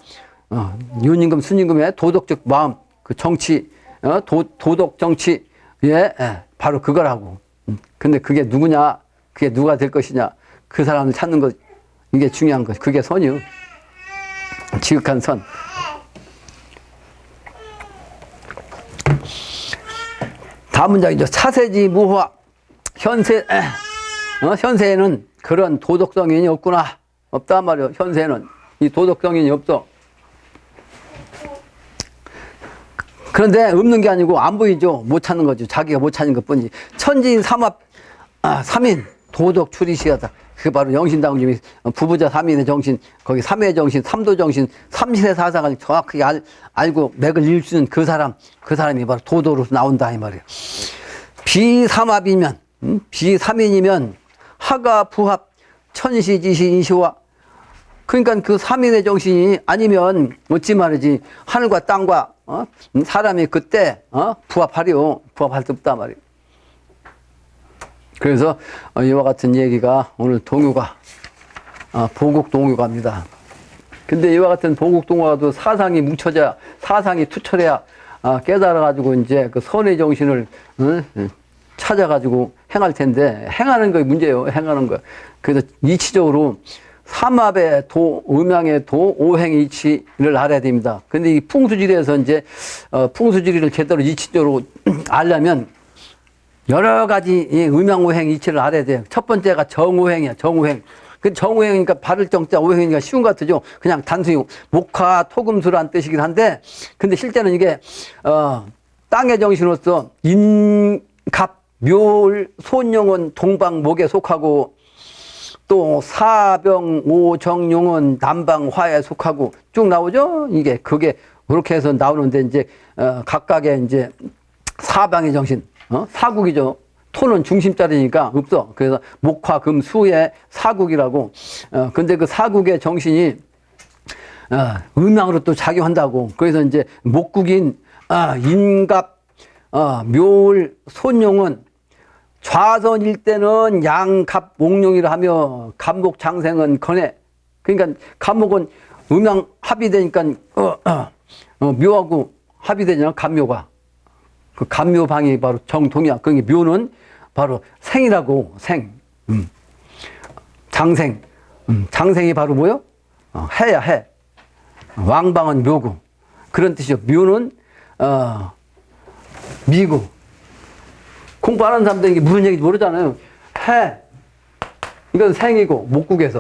Speaker 1: 윤임금 순임금의 도덕적 마음 그 정치 도덕 정치 바로 그거라고. 근데 그게 누구냐 그게 누가 될 것이냐 그 사람을 찾는 것 이게 중요한 것 그게 선이요. 지극한 선. 다음 문장이죠. 차세지 무화 현세에는 그런 도덕성인이 없구나. 없단 말이에요. 현세에는 이 도덕성인이 없어. 그런데 없는 게 아니고 안 보이죠. 못 찾는 거죠. 자기가 못 찾는 것 뿐이지. 천지인 삼인 도덕 추리시하다. 그게 바로 영신당중이 부부자 삼인의 정신, 거기 삼의 정신, 삼도 정신, 삼신의 사상을 정확하게 알고 맥을 읽을 수 있는 그 사람이 바로 도도로서 나온다 이 말이에요. 비삼합이면, 비삼인이면 하가 부합 천시지시 인시와, 그러니까 그 삼인의 정신이 아니면 어찌 말이지 하늘과 땅과 사람이 그때 부합하리요. 부합할 수 없다 말이에요. 그래서 이와 같은 얘기가 오늘 동요가 보국 동요가입니다. 근데 이와 같은 보국 동요가도 사상이 뭉쳐져야, 사상이 투철해야 깨달아가지고 이제 그 선의 정신을 찾아가지고 행할 텐데, 행하는 게 문제예요. 행하는 거. 그래서 이치적으로 삼합의 도, 음양의 도, 오행의 이치를 알아야 됩니다. 근데 이 풍수지리에서 이제 풍수지리를 제대로 이치적으로 알려면 여러 가지 이 음양오행 이치를 알아야 돼요. 첫 번째가 정오행이야. 정오행. 그 정오행이니까 바를 정자 오행이니까 쉬운 것 같죠. 그냥 단순히 목화 토금수란 뜻이긴 한데, 근데 실제는 이게 땅의 정신으로서 인갑 묘을 손용은 동방목에 속하고, 또 사병 오정용은 남방화에 속하고 쭉 나오죠. 이게 그게 그렇게 해서 나오는데 이제 각각의 이제 사방의 정신, 사국이죠. 토는 중심자리니까 없어. 그래서 목화 금 수의 사국이라고. 근데 그 사국의 정신이 음양으로 또 작용한다고. 그래서 이제 목국인 인갑 묘을 손용은 좌선일 때는 양갑 옥룡이라 하며 갑목 장생은 건해. 그러니까 갑목은 음양 합이 되니까 묘하고 합이 되잖아. 갑묘가. 그 갑묘방이 바로 정동이야. 그러니까 묘는 바로 생이라고. 생. 장생. 장생이 바로 뭐요? 해야 해. 왕방은 묘고. 그런 뜻이죠. 묘는 미고. 공부 안 하는 사람들은 이게 무슨 얘기인지 모르잖아요. 해. 이건 생이고, 목국에서.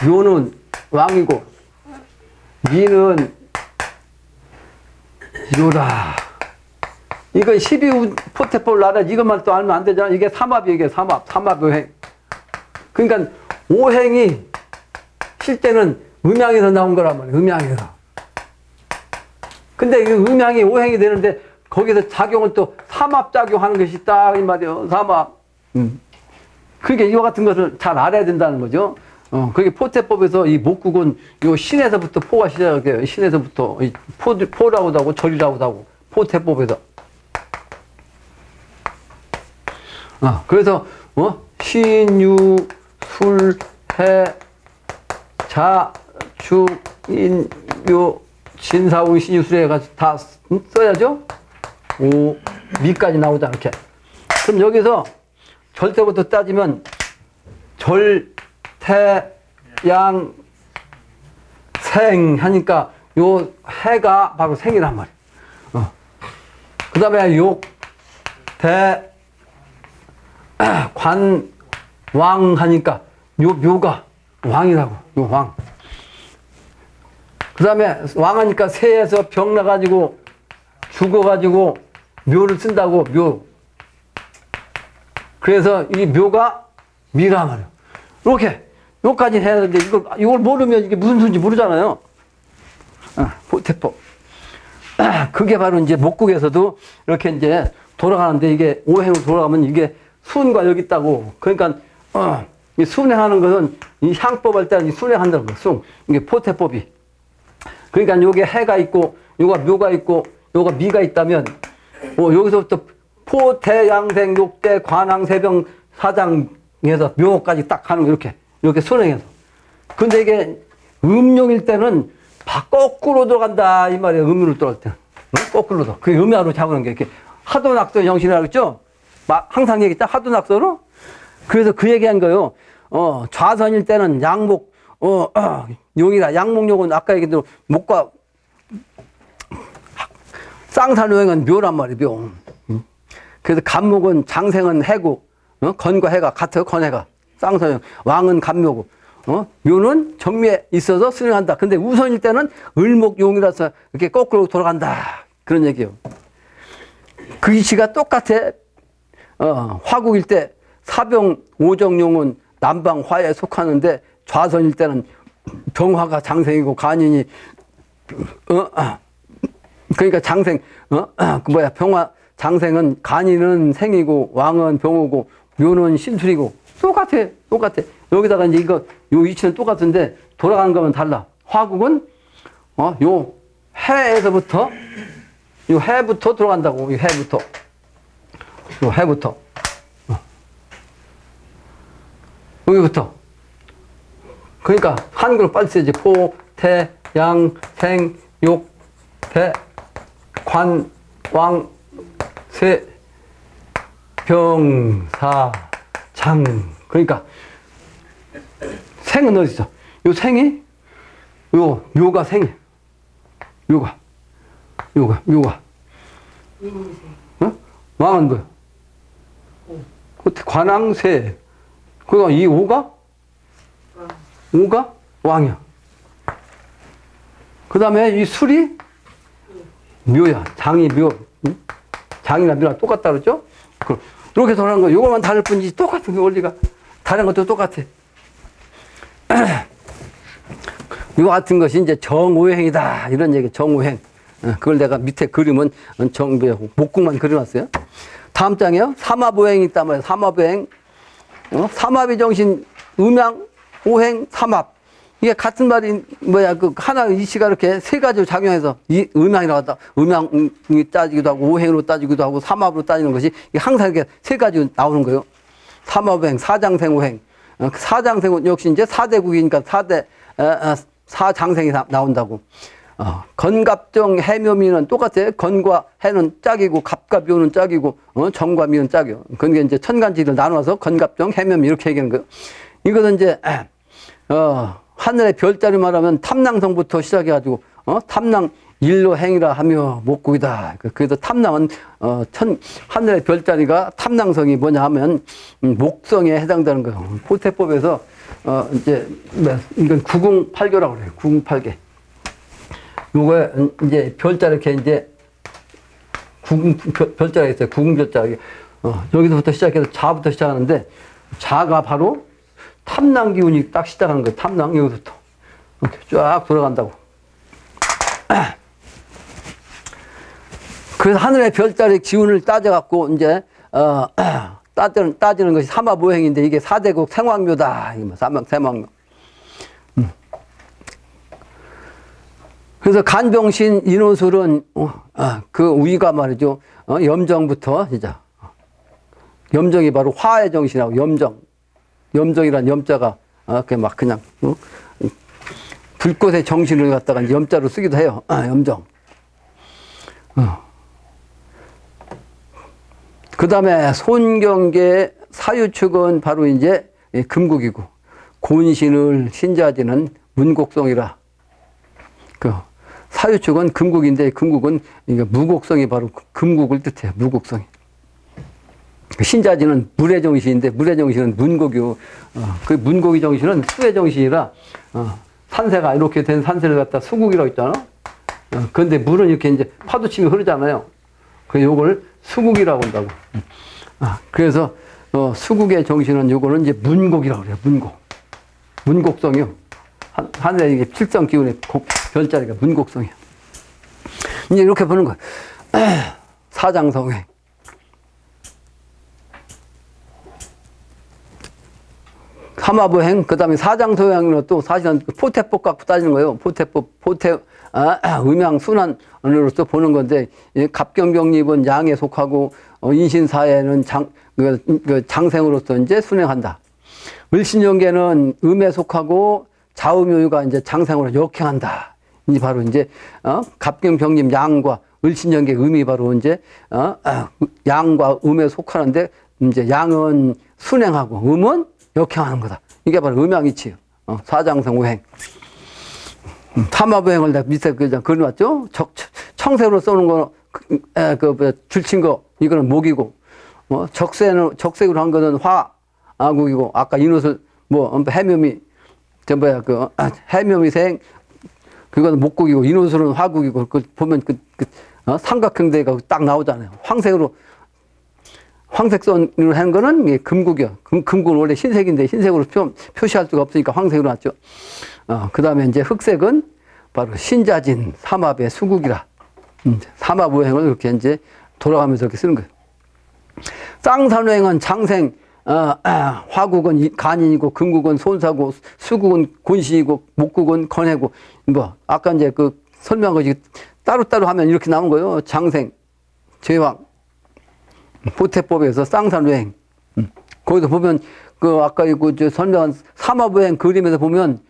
Speaker 1: 묘는 왕이고, 미는 묘다. 이건 12우 포테폴 나라 이것만 또 알면 안 되잖아. 이게 삼합이, 이게 삼합. 삼합오행. 그러니까 오행이 실제는 음양에서 나온 거란 말이에요. 음양에서. 근데 이 음양이 오행이 되는데 거기서 작용은 또 삼합작용하는 것이 있다 이 말이에요. 삼합. 그러니까 이와 같은 것을 잘 알아야 된다는 거죠. 그게 포태법에서 이 목국은 요 신에서부터 포가 시작해요. 신에서부터 포라고도 하고 절이라고도 하고 포태법에서. 그래서 신유 술 해 자 주 인 묘 진사우 신유술에 가지고 다 써야죠. 오, 미까지 나오자, 이렇게. 그럼 여기서 절대부터 따지면 절, 태, 양, 생 하니까 요 해가 바로 생이란 말이에요. 그 다음에 욕, 대, 관, 왕 하니까 요 묘가 왕이라고, 요 왕. 그 다음에 왕 하니까 새에서 병 나가지고 죽어가지고 묘를 쓴다고, 묘. 그래서 이 묘가 미라 말이에요. 이렇게, 요까지 해야 되는데, 이걸 모르면 이게 무슨 수인지 모르잖아요. 포태법. 그게 바로 이제 목국에서도 이렇게 이제 돌아가는데, 이게 오행으로 돌아가면 이게 순과 여기 있다고. 그러니까, 이 순행하는 것은 이 향법 할 때는 이 순행한다는 거예요. 순. 이게 포태법이. 그러니까 요게 해가 있고, 요가 묘가 있고, 요가 미가 있다면, 여기서부터 포태양생 욕대 관왕세병 사장에서 묘까지 딱 하는 거, 이렇게 순행해서. 근데 이게 음용일 때는 거꾸로 들어간다 이 말이에요. 음으로 들어갈 때는. 거꾸로도. 그게 음야로 잡는 게 이렇게 하도낙서 정신이라고 했죠? 항상 얘기했다. 하도낙서로. 그래서 그 얘기한 거예요. 좌선일 때는 양목, 용이라. 양목용은 아까 얘기한 대로 목과 쌍산오행은 묘란 말이에요. 묘. 그래서 갑목은 장생은 해고, 건과 해가 같아요. 건해가. 쌍산오행. 왕은 갑묘고. 묘는 정미에 있어서 수행한다. 근데 우선일 때는 을목용이라서 이렇게 거꾸로 돌아간다. 그런 얘기예요. 그 이치가 똑같아. 화국일 때 사병 오정용은 남방화에 속하는데 좌선일 때는 병화가 장생이고 간인이 그러니까 장생 병화 장생은 간인은 생이고 왕은 병호고 묘는 신술이고 똑같아. 여기다가 이제 요 위치는 똑같은데 돌아가는 거면 달라. 화국은 요 해에서부터 요 해부터 들어간다고. 요 해부터 여기부터. 그러니까 한글로 빨리 써야지. 포, 태, 양, 생, 욕, 대, 관, 왕, 세, 병, 사, 장. 그러니까 생은 어디 있어? 요 생이 요 묘가 생이. 묘가. 왕은 뭐야? 관왕세. 그러니까 이 오가 왕이야. 그 다음에 이 술이 묘야. 장이 묘. 응? 장이나 묘랑 똑같다 그랬죠? 이렇게 돌아가는 거. 요거만 다를 뿐이지 똑같은 게 원리가. 다른 것도 똑같아. 이거 같은 것이 이제 정오행이다. 이런 얘기, 정오행. 그걸 내가 밑에 그림은 목국만 그려놨어요. 다음 장에요. 삼합오행이 있단 말이에요. 삼합오행. 삼합이 정신, 음양, 오행, 삼합. 이게 같은 말이 하나 이치가 이렇게 세 가지로 작용해서 이 음양이라고 하다. 음양이 따지기도 하고 오행으로 따지기도 하고 삼합으로 따지는 것이 항상 이렇게 세 가지로 나오는 거예요. 삼합오행, 사장생오행. 사장생은 역시 이제 사대국이니까 사장생이 나온다고. 건갑정 해묘미는 똑같아요. 건과 해는 짝이고 갑과 묘는 짝이고 정과 미는 짝이요. 그게 이제 천간지를 나눠서 건갑정 해묘미 이렇게 얘기하는 거예요. 이것은 이제 하늘의 별자리 말하면 탐낭성부터 시작해가지고 탐낭 일로 행이라 하며 목국이다. 그래서 탐낭은 하늘의 별자리가 탐낭성이 뭐냐 하면 목성에 해당되는 거예요. 포태법에서 이제 이건 구궁팔교라고 그래요. 구궁팔계. 요거에 이제 별자리 이렇게 이제 별자리가 있어요. 구궁별자리. 여기서부터 시작해서 자부터 시작하는데 자가 바로 탐낭 기운이 딱 시작하는 거예요. 탐낭 여기서부터 이렇게 쫙 돌아간다고. 그래서 하늘의 별자리 기운을 따져갖고 이제 따지는 것이 삼합오행인데 이게 사대국 생왕묘다. 생왕묘. 그래서 간병신 인호술은 그 위가 말이죠. 염정부터 진짜 염정이 바로 화의 정신이라고. 염정이란 염자가 그냥 불꽃의 정신을 갖다가 염자로 쓰기도 해요. 염정. 그 다음에 손경계 사유축은 바로 이제 금국이고 곤신을 신자지는 문곡성이라. 사유축은 금국인데 금국은 무곡성이 바로 금국을 뜻해요. 무곡성이. 신자지는 물의 정신인데 물의 정신은 문곡이고 그 문곡의 정신은 수의 정신이라 산세가 이렇게 된 산세를 갖다 수국이라고 했잖아. 그런데 물은 이렇게 이제 파도치며 흐르잖아요. 그 요걸 수국이라고 한다고. 그래서 수국의 정신은 요거는 이제 문곡이라고 그래요. 문곡성이요. 하늘의 이게 칠성 기운의 별자리가 문곡성이야. 이제 이렇게 보는 거야. 사장성행. 삼합오행, 그 다음에 사장소행은 또 사실은 포태법 갖고 따지는 거예요. 음양 순환으로서 보는 건데, 갑경병립은 양에 속하고, 인신사에는 장생으로서 이제 순행한다. 을신정계는 음에 속하고, 좌우묘유가 이제 장생으로 역행한다. 이제 바로 이제, 갑경병립 양과 을신정계 음이 바로 이제, 양과 음에 속하는데, 이제 양은 순행하고, 음은 역행하는 거다. 이게 바로 음양이치요. 사장성오행. 삼합오행을 내가 밑에 그냥 그려놨죠? 청색으로 써놓은 거, 줄친 거, 이거는 목이고, 적색으로 한 거는 화국이고, 아까 인옷을, 해묘미, 해묘미생, 그건 목국이고, 인호술은 화국이고, 보면 삼각형대가 딱 나오잖아요. 황색으로, 황색선으로 한 거는 이게 금국이요. 금국은 원래 흰색인데, 흰색으로 표시할 수가 없으니까 황색으로 놨죠. 그 다음에 이제 흑색은 바로 신자진, 삼합의 수국이라. 삼합오행을 이렇게 이제 돌아가면서 이렇게 쓰는 거예요. 쌍산오행은 장생, 화국은 간인이고, 금국은 손사고, 수국은 곤신이고, 목국은 건해고, 아까 이제 설명한 것이 따로따로 하면 이렇게 나온 거예요. 장생, 제왕, 보태법에서 쌍산오행. 거기서 보면, 아까 설명한 삼합오행 그림에서 보면,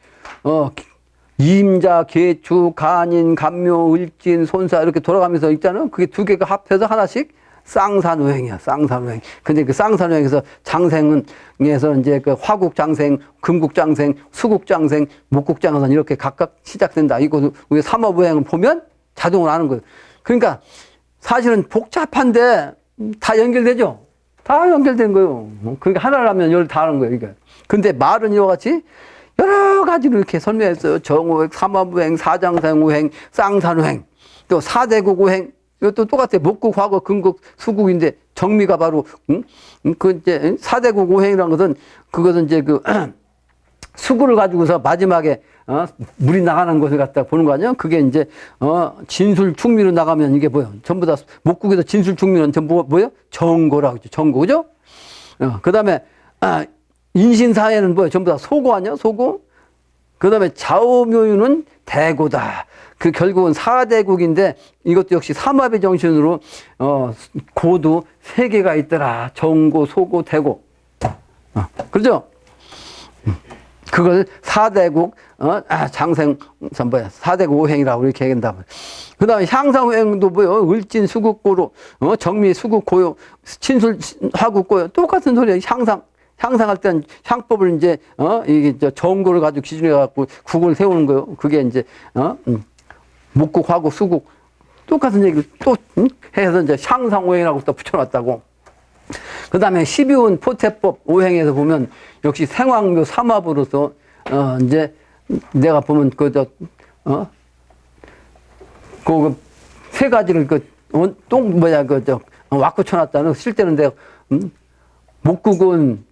Speaker 1: 임자, 계추, 간인, 간묘, 을진, 손사 이렇게 돌아가면서 있잖아요. 그게 두 개가 합해서 하나씩 쌍산오행이야, 쌍산오행. 근데 그 쌍산오행에서 장생에서 이제 화국장생, 금국장생, 수국장생, 목국장생 이렇게 각각 시작된다. 이거 우리 삼합오행을 보면 자동으로 아는 거예요. 그러니까 사실은 복잡한데 다 연결되죠? 다 연결된 거예요. 그러니까 하나를 하면 열 다 하는 거예요, 이게. 근데 말은 이와 같이 여러 가지로 이렇게 설명했어요. 정오행, 삼합오행, 사장생오행, 쌍산오행, 또 사대국오행, 이것도 똑같아요. 목국, 화국, 금국, 수국인데 정미가 바로 이제 사대국 오행이라는 그것은 이제 수구를 가지고서 마지막에 물이 나가는 것을 갖다 보는 거 아니에요? 그게 이제 진술 충미로 나가면 이게 뭐예요? 전부 다 목국에서 진술 충미는 전부 뭐예요? 정고라고 하죠. 정고, 그죠? 그다음에 인신사회는 뭐예요? 전부 다 소고 아니에요? 소고. 그다음에 좌우묘유는 대고다. 결국은 사대국인데 이것도 역시 삼합의 정신으로 고도 세 개가 있더라. 정고, 소고, 대고. 그렇죠? 그걸 사대국 장생 사대국 오행이라고 이렇게 얘기한다. 그다음에 향상오행도 뭐요? 을진 수국고로 정미 수국고요, 친술 화국고요. 똑같은 소리야. 향상할 때는 향법을 이제 이게 정고를 가지고 기준해 갖고 국을 세우는 거요. 그게 이제 목국, 화국, 수국 똑같은 얘기를 또 해서 이제 향상오행이라고 또 붙여놨다고. 그 다음에 12운 포태법 오행에서 보면 역시 생황묘 삼합으로서 이제 내가 보면 세 가지를 왁구 쳐놨잖아. 실제는 내가 목국은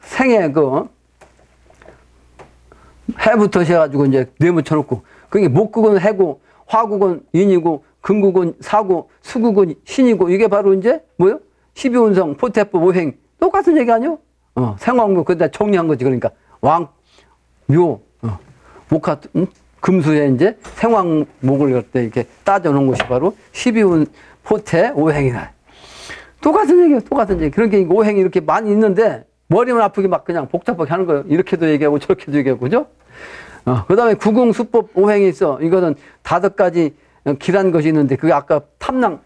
Speaker 1: 생에 해부터 해가지고 이제 내묻혀놓고, 그게 목국은 해고, 화국은 인이고, 금국은 사고, 수국은 신이고, 이게 바로 이제 뭐요? 12운성, 포태법, 오행. 똑같은 얘기 아니요? 생황묘, 그다 정리한 거지. 그러니까 왕, 묘, 목화, 금수에 이제 생황목을 이렇게 따져놓은 것이 바로 12운 포태 오행이다. 똑같은 얘기예요. 똑같은 얘기. 그러니까 오행이 이렇게 많이 있는데 머리만 아프게 막 그냥 복잡하게 하는 거예요. 이렇게도 얘기하고 저렇게도 얘기하고, 그죠? 그 다음에 구궁수법 오행이 있어. 이거는 5가지 길한 것이 있는데, 그게 아까 탐낭,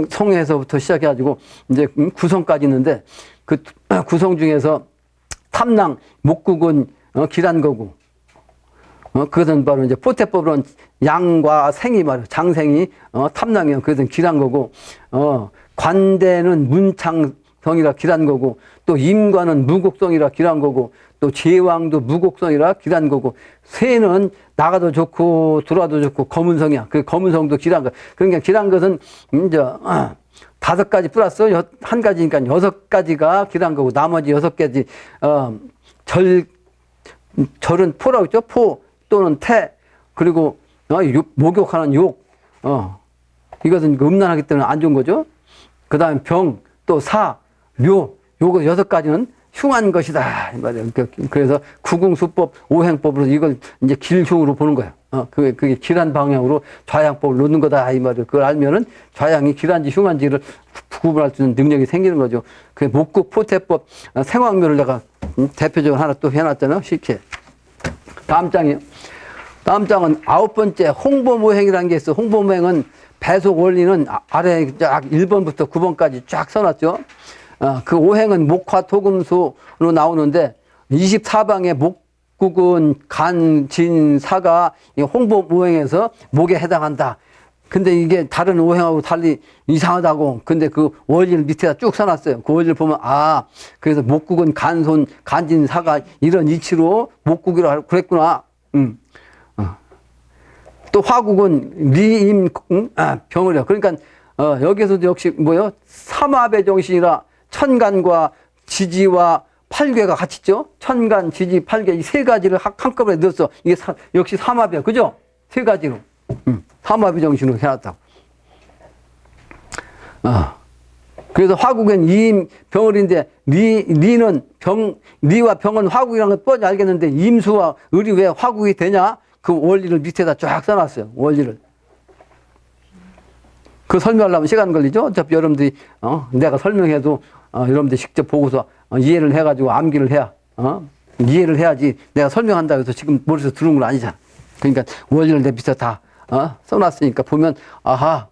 Speaker 1: 성에서부터 시작해가지고 이제 구성까지 있는데, 그 구성 중에서 탐낭, 목국은 길한 거고, 그것은 바로 이제 포태법으로는 양과 생이 말이에요. 장생이 탐낭이요. 그것은 길한 거고, 관대는 문창성이라 길한 거고, 또 임관은 무곡성이라 길한 거고, 또 제왕도 무곡성이라 길한 거고, 새는 나가도 좋고 들어와도 좋고 검은성이야. 그 검은성도 길한 거. 그러니까 길한 것은 이제 5가지 플러스 1가지니까 6가지가 길한 거고, 나머지 6가지 절은 포라고 했죠. 포 또는 태, 그리고 목욕하는 욕, 이것은 음란하기 때문에 안 좋은 거죠. 그 다음에 병, 또 사, 묘, 요거 6가지는 흉한 것이다. 그래서 구궁수법, 오행법으로 이걸 이제 길흉으로 보는 거예요. 그게 길한 방향으로 좌양법을 놓는 거다. 이 말이에요. 그걸 알면은 좌양이 길한지 흉한지를 구분할 수 있는 능력이 생기는 거죠. 그 목국, 포태법, 생황묘를 내가 대표적으로 하나 또 해놨잖아요. 쉽게. 다음 장이요. 다음 장은 9번째 홍보모행이라는 게 있어. 홍보모행은 배속 원리는 아래 쫙 1번부터 9번까지 쫙 써놨죠. 그 오행은 목화 토금수로 나오는데 24방의 목국은 간, 진, 사가 홍보모행에서 목에 해당한다. 근데 이게 다른 오행하고 달리 이상하다고. 근데 그 원리를 밑에다 쭉 써놨어요. 그 원리를 보면, 아, 그래서 목국은 간손, 간진, 사가 이런 이치로 목국이라고 그랬구나. 또 화국은 리임, 병을요. 그러니까, 여기서도 역시 뭐요? 삼합의 정신이라 천간과 지지와 팔괴가 같이 있죠? 천간, 지지, 팔괴 이 세 가지를 한꺼번에 넣었어. 이게 역시 삼합이야. 그죠? 세 가지로. 삼합의 정신으로 해놨다고. 그래서 화국은 이임 병을인데, 리는 리와 병은 화국이라는 걸 뻔히 알겠는데, 임수와 을이 왜 화국이 되냐? 그 원리를 밑에다 쫙 써놨어요. 원리를. 그 설명하려면 시간 걸리죠? 어차피 여러분들이, 내가 설명해도, 여러분들이 직접 보고서 이해를 해가지고 암기를 해야, 이해를 해야지 내가 설명한다고 해서 지금 머릿속에 들어온 건 아니잖아. 그러니까 원리를 내 밑에 다, 써놨으니까 보면, 아하,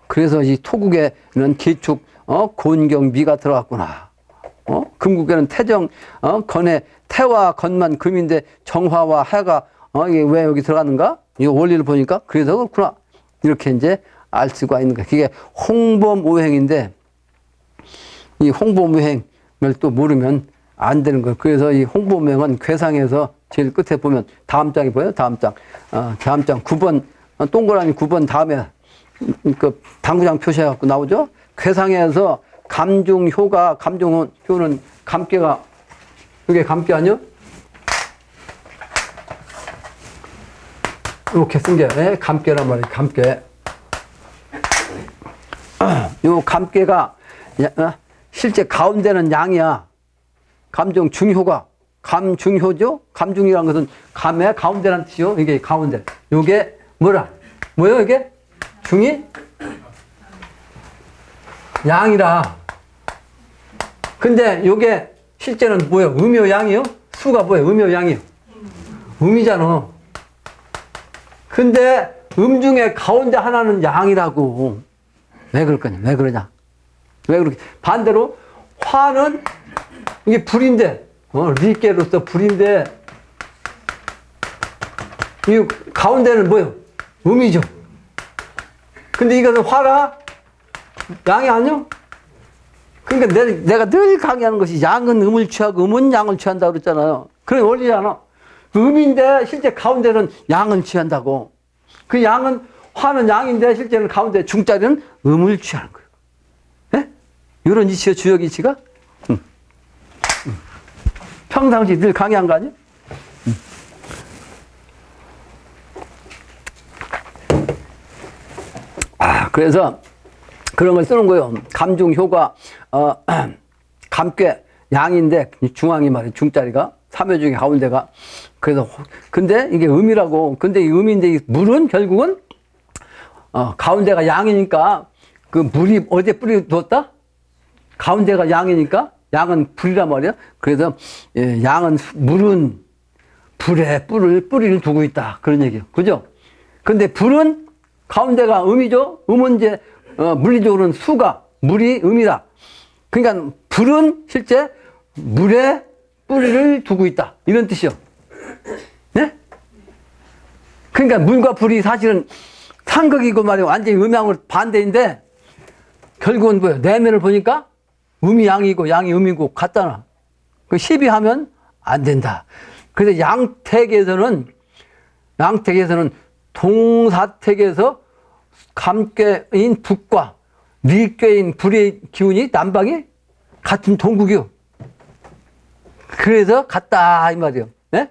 Speaker 1: 그래서 이 토국에는 기축, 곤경, 미가 들어갔구나. 금국에는 태정, 건에 태와 건만 금인데 정화와 해가, 이게 왜 여기 들어가는가? 이 원리를 보니까 그래서 그렇구나. 이렇게 이제 알 수가 있는 거야. 그게 홍범오행인데, 이 홍범오행을 또 모르면 안 되는 거예요. 그래서 이 홍범오행은 괴상에서 제일 끝에 보면 다음 장이 보여요? 다음 장. 다음 장 9번, 동그라미 9번 다음에 그 당구장 표시해갖고 나오죠? 괴상에서 감중효가, 감중효는 감깨가, 그게 감깨 아니요? 이렇게 쓴 게, 감깨란 말이에요. 감깨. 요 감깨가, 실제 가운데는 양이야. 감중 중효가, 감중효죠? 감중이란 것은 감의 가운데란 뜻이요. 이게 가운데. 요게 뭐라? 뭐요, 이게? 중이? 양이라. 근데 요게 실제는 뭐예요? 음이요, 양이요? 수가 뭐예요? 음이요, 양이요? 음이잖아. 근데 중에 가운데 하나는 양이라고. 왜 그럴 거냐? 왜 그러냐? 왜 그렇게? 반대로 화는 이게 불인데, 리께로서 불인데, 이 가운데는 뭐예요? 음이죠. 근데 이것은 화가 양이 아니요? 그러니까 내가 늘 강의하는 것이 양은 음을 취하고 음은 양을 취한다고 그랬잖아요. 그런 원리잖아. 음인데 실제 가운데는 양을 취한다고. 그 양은, 화는 양인데 실제는 가운데 중자리는 음을 취하는 거예요. 예? 이런 이치요, 주역 이치가? 평상시 늘 강의한 거 아니에요? 그래서 그런 걸 쓰는 거예요. 감중효가, 감괴, 양인데 중앙이 말이에요. 중자리가. 삼요 중에 가운데가. 그래서, 근데 이게 음이라고. 근데 이 음인데 이 물은 결국은, 가운데가 양이니까 그 물이 어디에 뿌리 두었다? 가운데가 양이니까 양은 불이란 말이야. 그래서, 물은 불에 뿌리를 두고 있다. 그런 얘기예요. 그죠? 근데 불은 가운데가 음이죠? 음은 이제, 물리적으로는 수가, 물이 음이다. 그러니까 불은 실제 물에 뿌리를 두고 있다. 이런 뜻이요. 네? 그러니까 물과 불이 사실은 상극이고 말이에요. 완전히 음양으로 반대인데, 결국은 뭐예요? 내면을 보니까 음이 양이고 양이 음이고 같잖아. 그 시비하면 안 된다. 그래서 양택에서는 동사택에서 감괴인 북과 리괴인 불의 기운이 남방이 같은 동국이요. 그래서 같다 이 말이에요. 네?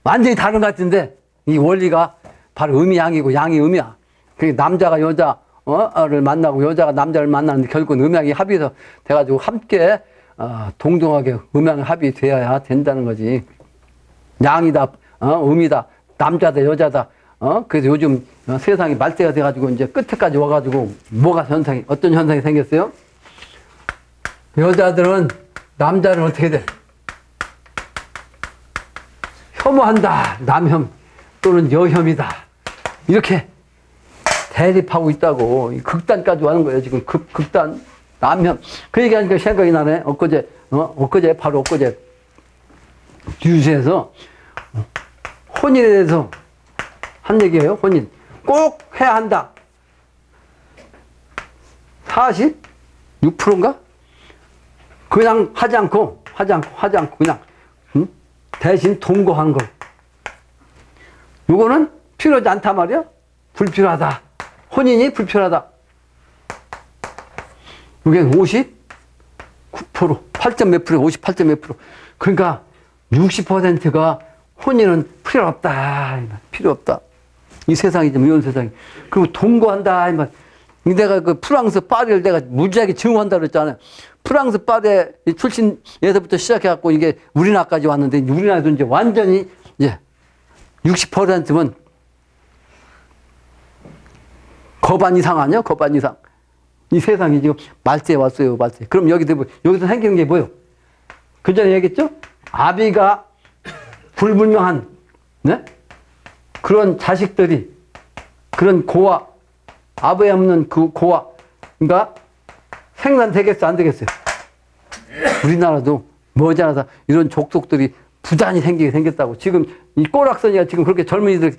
Speaker 1: 완전히 다른 것 같은데 이 원리가 바로 음이 양이고 양이 음이야. 그게 남자가 여자를 만나고 여자가 남자를 만나는데 결국은 음양이 합의해서 돼가지고 함께 동등하게 음양 합의 되어야 된다는 거지. 양이다, 음이다, 남자다, 여자다. 그래서 요즘 세상이 말세가 돼가지고 이제 끝에까지 와가지고 어떤 현상이 생겼어요? 여자들은 남자를 어떻게 돼? 혐오한다. 남혐 또는 여혐이다. 이렇게 대립하고 있다고. 극단까지 와는 거예요. 지금 극단. 남혐. 그 얘기하니까 생각이 나네. 바로 엊그제 뉴스에서 혼인에 대해서 한 얘기예요. 혼인. 꼭 해야 한다. 46%인가? 그냥 하지 않고 그냥, 응? 대신 동거하는 거. 요거는 필요하지 않단 말이야? 불필요하다. 혼인이 불필요하다. 이게 59%, 8점 몇 프로, 58점 몇 프로. 그러니까 60%가 혼인은 필요 없다. 필요 없다. 이 세상이 좀 이런 세상이. 그리고 동거한다. 내가 그 프랑스 파리를 내가 무지하게 증오한다 그랬잖아요. 프랑스 파리 출신에서부터 시작해갖고 이게 우리나라까지 왔는데, 우리나라도 이제 완전히, 이제 60%면 거반 이상 아니야? 거반 이상. 이 세상이 지금 말세에 왔어요, 말세. 그럼 여기서 생기는 게 뭐예요? 그 전에 얘기했죠? 아비가 불분명한, 네? 그런 자식들이, 그런 고아, 아버지 없는 그 고아, 그러니까 생산되겠어, 안 되겠어요? 우리나라도 머지않아서 이런 족속들이 부단히 생겼다고. 지금 이 꼬락서니가 지금 그렇게 젊은이들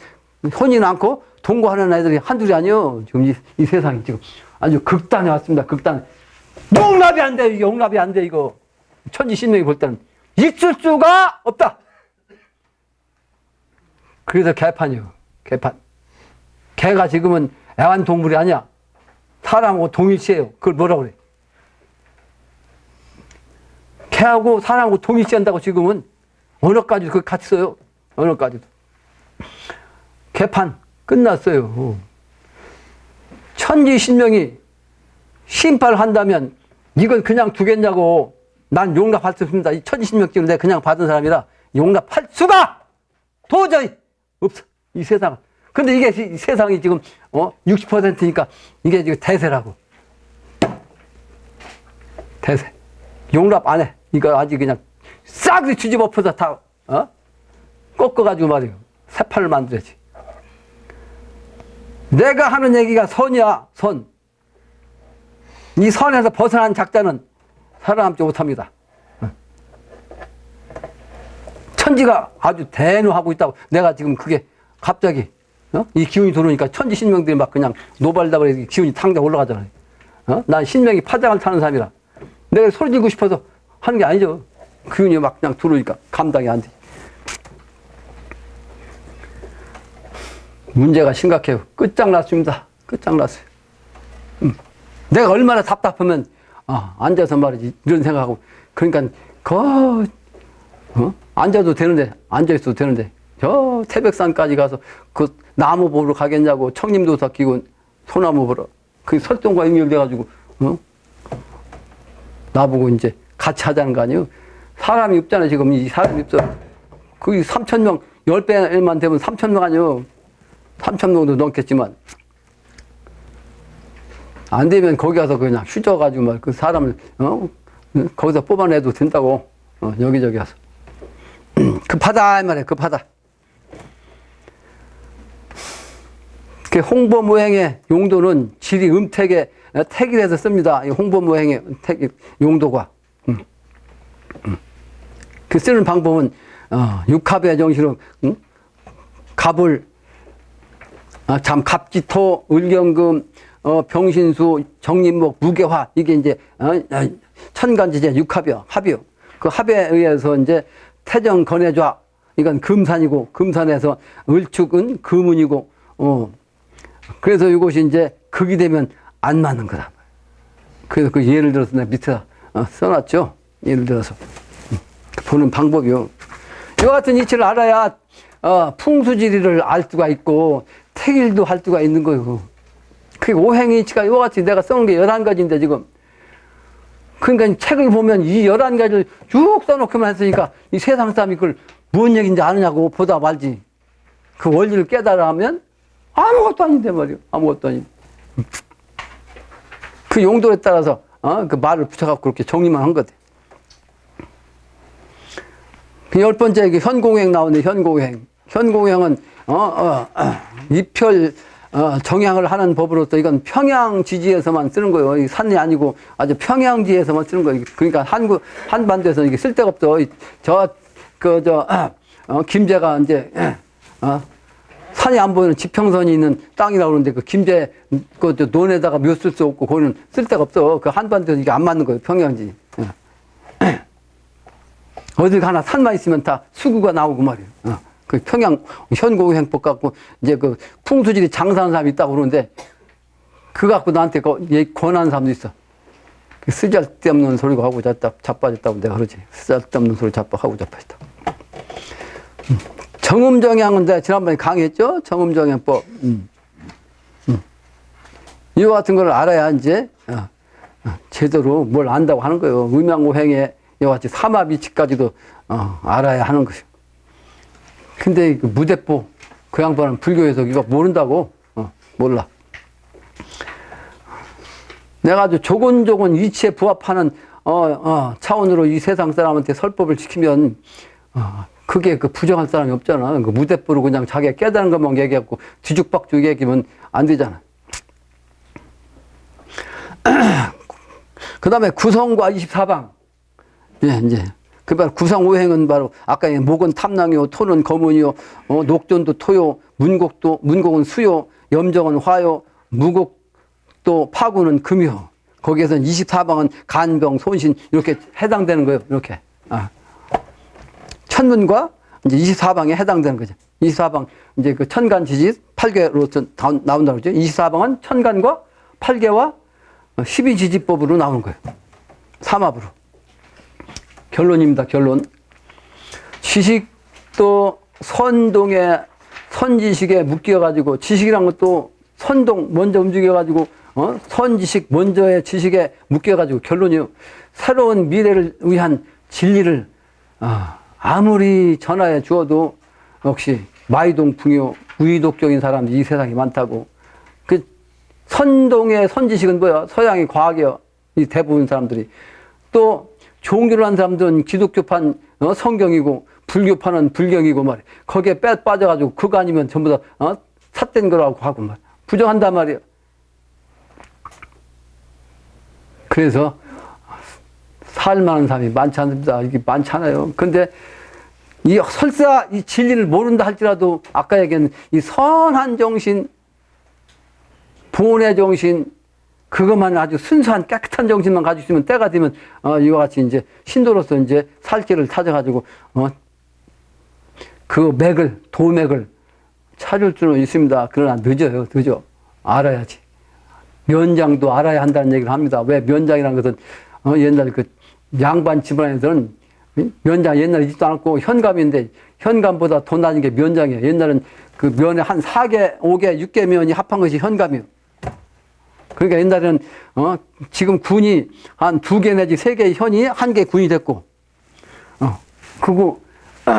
Speaker 1: 혼인 않고 동거하는 애들이 한둘이 아니요. 지금 이 세상이 지금 아주 극단에 왔습니다. 극단. 용납이 안 돼. 용납이 안 돼. 이거 천지신명이 볼 때는 있을 수가 없다. 그래서 개판이요. 개판. 개가 지금은 애완동물이 아니야. 사람하고 동일시해요. 그걸 뭐라고 그래? 개하고 사람하고 동일시한다고 지금은 언어까지도 그걸 같이 써요. 언어까지도. 개판 끝났어요. 천지신명이 심판을 한다면 이걸 그냥 두겠냐고. 난 용납할 수 없습니다. 이 천지신명증을 내가 그냥 받은 사람이라 용납할 수가 도저히 없어. 이 세상은. 근데 이게 이 세상이 지금 60%니까 이게 지금 대세라고. 대세. 용납 안 해. 이거 아직 그냥 싹 뒤집어 엎어서 다 꺾어가지고 말이에요. 새판을 만들어야지. 내가 하는 얘기가 선이야, 선. 이 선에서 벗어난 작자는 살아남지 못합니다. 천지가 아주 대노하고 있다고. 내가 지금 그게 갑자기 이 기운이 들어오니까 천지 신명들이 막 그냥 노발다발 해서 기운이 탕자 올라가잖아요. 난 신명이 파장을 타는 사람이라 내가 소리 지르고 싶어서 하는 게 아니죠. 기운이 막 그냥 들어오니까 감당이 안 돼. 문제가 심각해요. 끝장났습니다. 끝장났어요. 내가 얼마나 답답하면 앉아서 말이지 이런 생각하고. 그러니까 앉아도 되는데, 앉아있어도 되는데 저 태백산까지 가서 그 나무 보러 가겠냐고. 청림도사 끼고 소나무 보러. 그 설동과 연결돼가지고 나보고 이제 같이 하자는 거 아니에요. 사람이 없잖아요. 지금 이 사람이 없어. 그 3,000명 10배만 되면 3,000명 아니에요. 3,000명도 넘겠지만 안 되면 거기 가서 그냥 휴져가지고 막 그 사람을 거기서 뽑아내도 된다고. 여기저기 가서. 급하다 이 말이에요. 급하다. 그 홍보모행의 용도는 지리 음택에 택일해서 씁니다. 이 홍보모행의 용도가. 그 쓰는 방법은 육합의 정신으로 갑을 갑지토 을경금 병신수 정림목 무게화 이게 이제 천간지제 육합이요. 합이요. 그 합에 의해서 이제 태정 건해좌 이건 금산이고 금산에서 을축은 금운이고 그래서 이것이 이제 극이 되면 안 맞는 거다. 그래서 그 예를 들어서 내가 밑에다 써놨죠. 예를 들어서 보는 방법이요. 이와 같은 이치를 알아야 풍수지리를 알 수가 있고 택일도 할 수가 있는 거예요. 그 오행의 이치가 이와 같이 내가 써놓은 게 11가지인데 지금. 그러니까 책을 보면 이 11가지를 쭉 써놓고만 했으니까 이 세상 사람이 그걸 무슨 얘기인지 아느냐고 보다 말지. 그 원리를 깨달아 하면 아무것도 아닌데 말이요. 아무것도 아닌데. 그 용도에 따라서 그 말을 붙여갖고 그렇게 정리만 한 거지. 그 10번째 이게 현공행 나오네. 현공행. 현공행은 입혈 정향을 하는 법으로서 이건 평양지지에서만 쓰는 거예요. 이 산이 아니고 아주 평양지에서만 쓰는 거예요. 그러니까 한반도에서는 이게 쓸 데가 없어. 김제가 이제 산이 안 보이는 지평선이 있는 땅이라고 그러는데 그 김제 그 논에다가 묘 쓸 수 없고 거기는 쓸 데가 없어. 그 한반도에서 이게 안 맞는 거예요. 평양지. 어딜 가나 산만 있으면 다 수구가 나오고 말이에요. 그 평양 현고행법 갖고 이제 그 풍수지리 장사하는 사람이 있다고 그러는데 그거 갖고 나한테 권하는 사람도 있어. 쓰잘데없는 소리가 하고 자빠졌다고 내가 그러지. 쓰잘데없는 소리 자빠하고 자빠졌다. 정음정향은 내가 지난번에 강의했죠? 정음정향법. 이와 같은 걸 알아야 이제 제대로 뭘 안다고 하는 거예요. 음양오행에 이와 같이 삼합이치까지도 알아야 하는 것이요. 근데 그 무대뽀 그 양반은 불교에서 이거 모른다고? 몰라. 내가 아주 조곤조곤 이치에 부합하는 차원으로 이 세상 사람한테 설법을 시키면 그게 그 부정할 사람이 없잖아. 그 무대뽀로 그냥 자기가 깨달은 것만 얘기하고 뒤죽박죽 얘기하면 안 되잖아. 그 다음에 구성과 24방. 예, 이제. 그 바로 구성오행은 바로 아까 목은 탐낭이요, 토는 거문이요, 녹존도 토요, 문곡은 수요, 염정은 화요, 무곡도 파구는 금요. 거기에서는 24방은 간병, 손신 이렇게 해당되는 거예요. 이렇게. 천문과 이제 24방에 해당되는 거죠. 24방 이제 그 천간지지 8개로 나온다고 그러죠. 24방은 천간과 8개와 12지지법으로 나오는 거예요. 삼합으로. 결론입니다. 결론. 지식도 선동에 선지식에 묶여가지고 지식이란 것도 선동 먼저 움직여가지고 선지식 먼저의 지식에 묶여가지고 결론이요. 새로운 미래를 위한 진리를 아무리 전하에 주어도 역시 마이동풍이요. 의독적인 사람들이 이 세상에 많다고. 그 선동의 선지식은 뭐야? 서양의 과학이요. 이 대부분 사람들이. 또 종교를 한 사람들은 기독교판 성경이고 불교판은 불경이고 말이야. 거기에 빠져가지고 그거 아니면 전부 다 삿된 거라고 하고 말이야. 부정한단 말이야. 그래서 살만한 사람이 많지 않습니다. 이게 많지 않아요. 근데 이 설사 이 진리를 모른다 할지라도 아까 얘기한 이 선한 정신, 본의 정신, 그것만 아주 순수한 깨끗한 정신만 가지고 있으면 때가 되면 이와 같이 이제 신도로서 이제 살 길을 찾아가지고 그 맥을 도맥을 찾을 수는 있습니다. 그러나 늦어요. 늦어. 알아야지. 면장도 알아야 한다는 얘기를 합니다. 왜 면장이라는 것은 옛날 그 양반 집안에서는 면장 옛날에 있지도 않았고 현감인데 현감보다 더 낮은 게 면장이에요. 옛날엔 그 면에 한 4개, 5개, 6개 면이 합한 것이 현감이에요. 그러니까 옛날에는 지금 군이 한 2개 내지 3개의 현이 1개 군이 됐고 그리고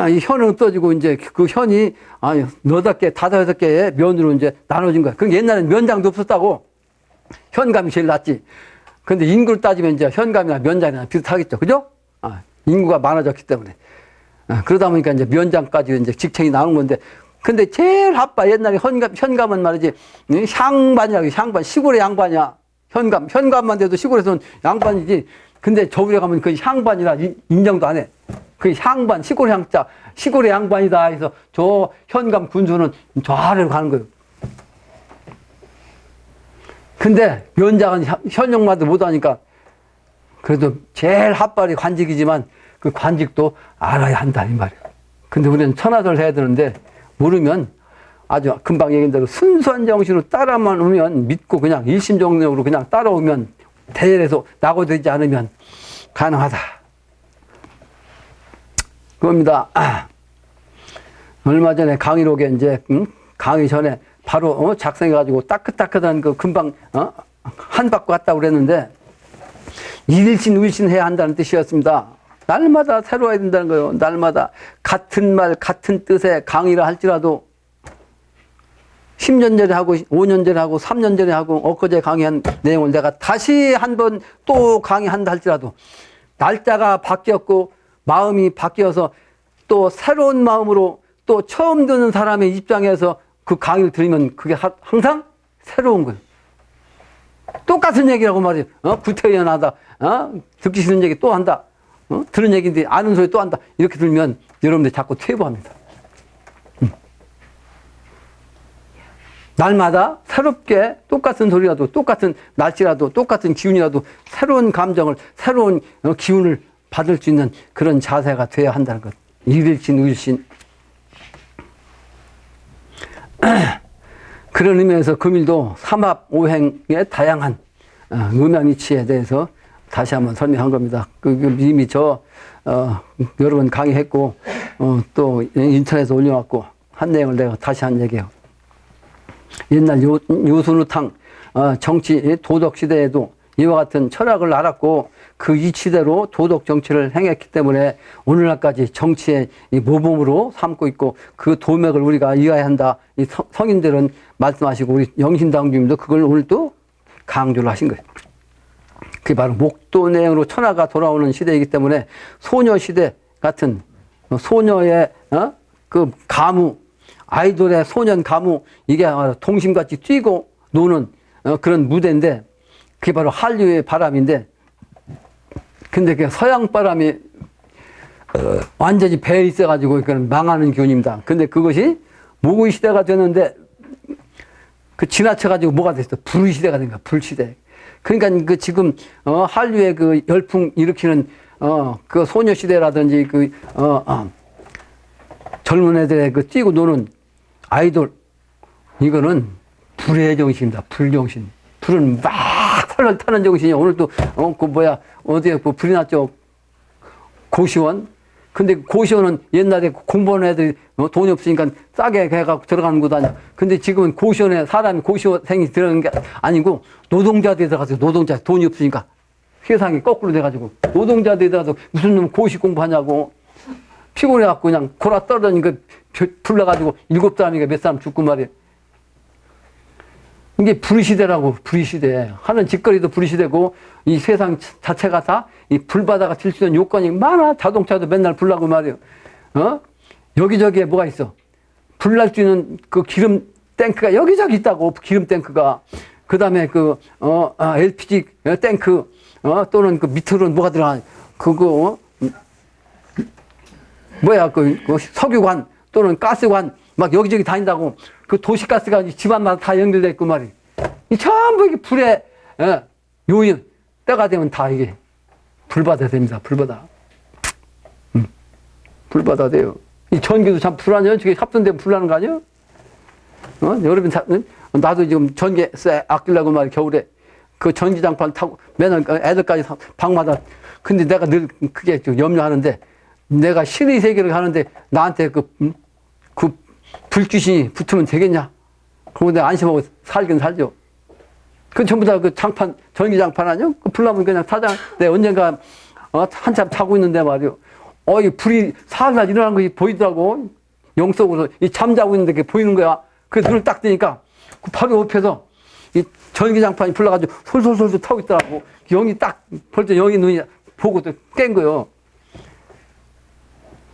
Speaker 1: 이 현은 없어지고 이제 그 현이 8개, 5개의 면으로 이제 나눠진 거야. 그러니까 옛날에는 면장도 없었다고. 현감이 제일 낫지. 근데 인구를 따지면 이제 현감이나 면장이나 비슷하겠죠. 그죠? 인구가 많아졌기 때문에. 그러다 보니까 이제 면장까지 이제 직책이 나오는 건데 근데 제일 아빠 옛날에 현감은 말이지 향반이라고 향반 시골의 양반이야. 현감만 돼도 시골에서는 양반이지. 근데 저울에 가면 그 향반이라 인정도 안 해. 그 향반 시골의 향자 시골의 양반이다 해서 저 현감 군수는 저 아래로 가는 거예요. 근데 면장은 현역마도 못하니까 그래도 제일 핫발이 관직이지만 그 관직도 알아야 한다 이 말이에요. 근데 우리는 천하절 해야 되는데 모르면 아주 금방 얘기한 대로 순수한 정신으로 따라만 오면 믿고 그냥 일심동력으로 그냥 따라오면 대열에서 낙오되지 않으면 가능하다. 그겁니다. 얼마 전에 강의록에 이제 강의 전에 바로 작성해가지고 따끈따끈한 그 금방 한 받고 갔다고 그랬는데 일신 울신 해야 한다는 뜻이었습니다. 날마다 새로워야 된다는 거예요. 날마다 같은 말 같은 뜻의 강의를 할지라도 10년 전에 하고 5년 전에 하고 3년 전에 하고 엊그제 강의한 내용을 내가 다시 한번 또 강의한다 할지라도 날짜가 바뀌었고 마음이 바뀌어서 또 새로운 마음으로 또 처음 듣는 사람의 입장에서 그 강의를 들으면 그게 항상 새로운 거예요. 똑같은 얘기라고 말이에요. 구태연하다. 듣기 싫은 얘기 또 한다. 들은 얘기인데 아는 소리 또 한다. 이렇게 들으면 여러분들이 자꾸 퇴보합니다. 날마다 새롭게 똑같은 소리라도 똑같은 날씨라도 똑같은 기운이라도 새로운 감정을 새로운 기운을 받을 수 있는 그런 자세가 돼야 한다는 것. 일일신 우일신. 그런 의미에서 금일도 삼합오행의 다양한 음양이치에 대해서 다시 한번 설명한 겁니다. 이미 여러 번 강의했고 또 인터넷에 올려놨고 한 내용을 내가 다시 한 얘기예요. 옛날 요순우탕 정치 도덕 시대에도 이와 같은 철학을 알았고 그 이치대로 도덕 정치를 행했기 때문에 오늘날까지 정치의 모범으로 삼고 있고 그 도맥을 우리가 이해해야 한다. 이 성인들은 말씀하시고 우리 영신당 주님도 그걸 오늘 또 강조를 하신 거예요. 그게 바로 목도내으로 천하가 돌아오는 시대이기 때문에 소녀 시대 같은 소녀의 그 가무 아이돌의 소년 가무 이게 동심같이 뛰고 노는 그런 무대인데 그게 바로 한류의 바람인데 근데 그 서양 바람이 완전히 배에 있어가지고 망하는 기운입니다. 근데 그것이 모구의 시대가 되는데 그 지나쳐가지고 뭐가 됐어? 불의 시대가 된 거야. 불시대. 그러니까 그 지금 한류의 그 열풍 일으키는 그 소녀 시대라든지 그 젊은 애들의 그 뛰고 노는 아이돌 이거는 불의 정신입니다. 불정신. 불은 막 활활 타는 정신이 오늘 또 어디에 그 불이 났죠. 고시원. 근데 고시원은 옛날에 공부하는 애들이 돈이 없으니까 싸게 해갖고 들어가는 곳 아니야. 근데 지금은 고시원에 사람이 고시원생이 들어가는 게 아니고 노동자들이 들어가서 노동자 돈이 없으니까 세상이 거꾸로 돼가지고 노동자들이 들어가서 무슨 놈 고시 공부하냐고 피곤해갖고 그냥 골아 떨어지니까 불러가지고 7사람이가 몇 사람 죽고 말이야. 이게 불시대라고, 불시대. 하는 짓거리도 불시대고, 이 세상 자체가 다 이 불바다가 질 수 있는 요건이 많아. 자동차도 맨날 불나고 말이에요. 여기저기에 뭐가 있어. 불날 수 있는 그 기름 탱크가 여기저기 있다고, 기름 탱크가. 그 다음에 LPG 탱크, 또는 그 밑으로는 뭐가 들어가. 석유관, 또는 가스관, 막 여기저기 다닌다고. 그 도시가스가 집안마다 다 연결되어 있고 말이에요. 이 전부 이게 불의 요인, 때가 되면 다 이게 불바다 됩니다. 불바다. 불바다 돼요. 이 전기도 참 불안해요. 저게 합선되면 불나는 거 아니에요? 여러분, 나도 지금 전기 아끼려고 말이에요. 겨울에. 그 전기장판 타고 맨날 애들까지 방마다. 근데 내가 늘 그게 좀 염려하는데 내가 신의 세계를 가는데 나한테 그 불귀신이 붙으면 되겠냐? 그러고 내가 안심하고 살긴 살죠. 그 전부 다 그 장판, 전기장판 아니요? 그 불나면 그냥 타장, 내가 언젠가, 한참 자고 있는데 말이요. 이 불이 살살 일어나는 것이 보이더라고. 영속으로. 이 잠자고 있는데 그게 보이는 거야. 그래서 눈을 딱 뜨니까, 그 바로 옆에서 이 전기장판이 불나가지고 솔솔솔솔 타고 있더라고. 영이 딱, 벌써 영이 눈이 보고 또 깬 거요.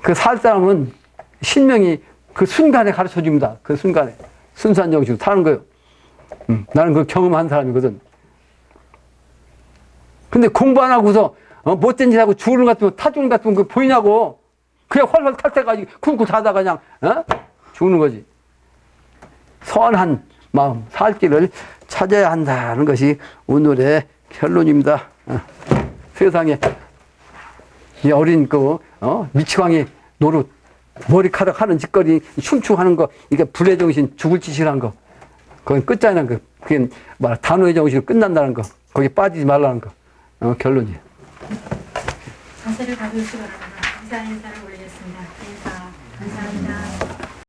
Speaker 1: 그 살 사람은 신명이 그 순간에 가르쳐 줍니다. 그 순간에. 순수한 정신으로 타는 거예요. 나는 그 경험한 사람이거든. 근데 공부 안 하고서, 못된 짓 하고 죽는 것 같으면, 타 죽는 것 같으면 그 보이냐고. 그냥 활활 탈 때가 굶고 자다가 그냥, 죽는 거지. 선한 마음, 살 길을 찾아야 한다는 것이 오늘의 결론입니다. 세상에, 이 어린 미치광이 노릇, 머리카락 하는 짓거리, 춤추하는 거, 이게 불의 정신, 죽을 짓이라는 거. 그건 끝장난 거. 그게 단호의 정신으로 끝난다는 거. 거기 빠지지 말라는 거. 결론이에요.
Speaker 2: 자세를 가져오시기 바랍니다. 감사 인사를 올리겠습니다. 인사. 감사합니다.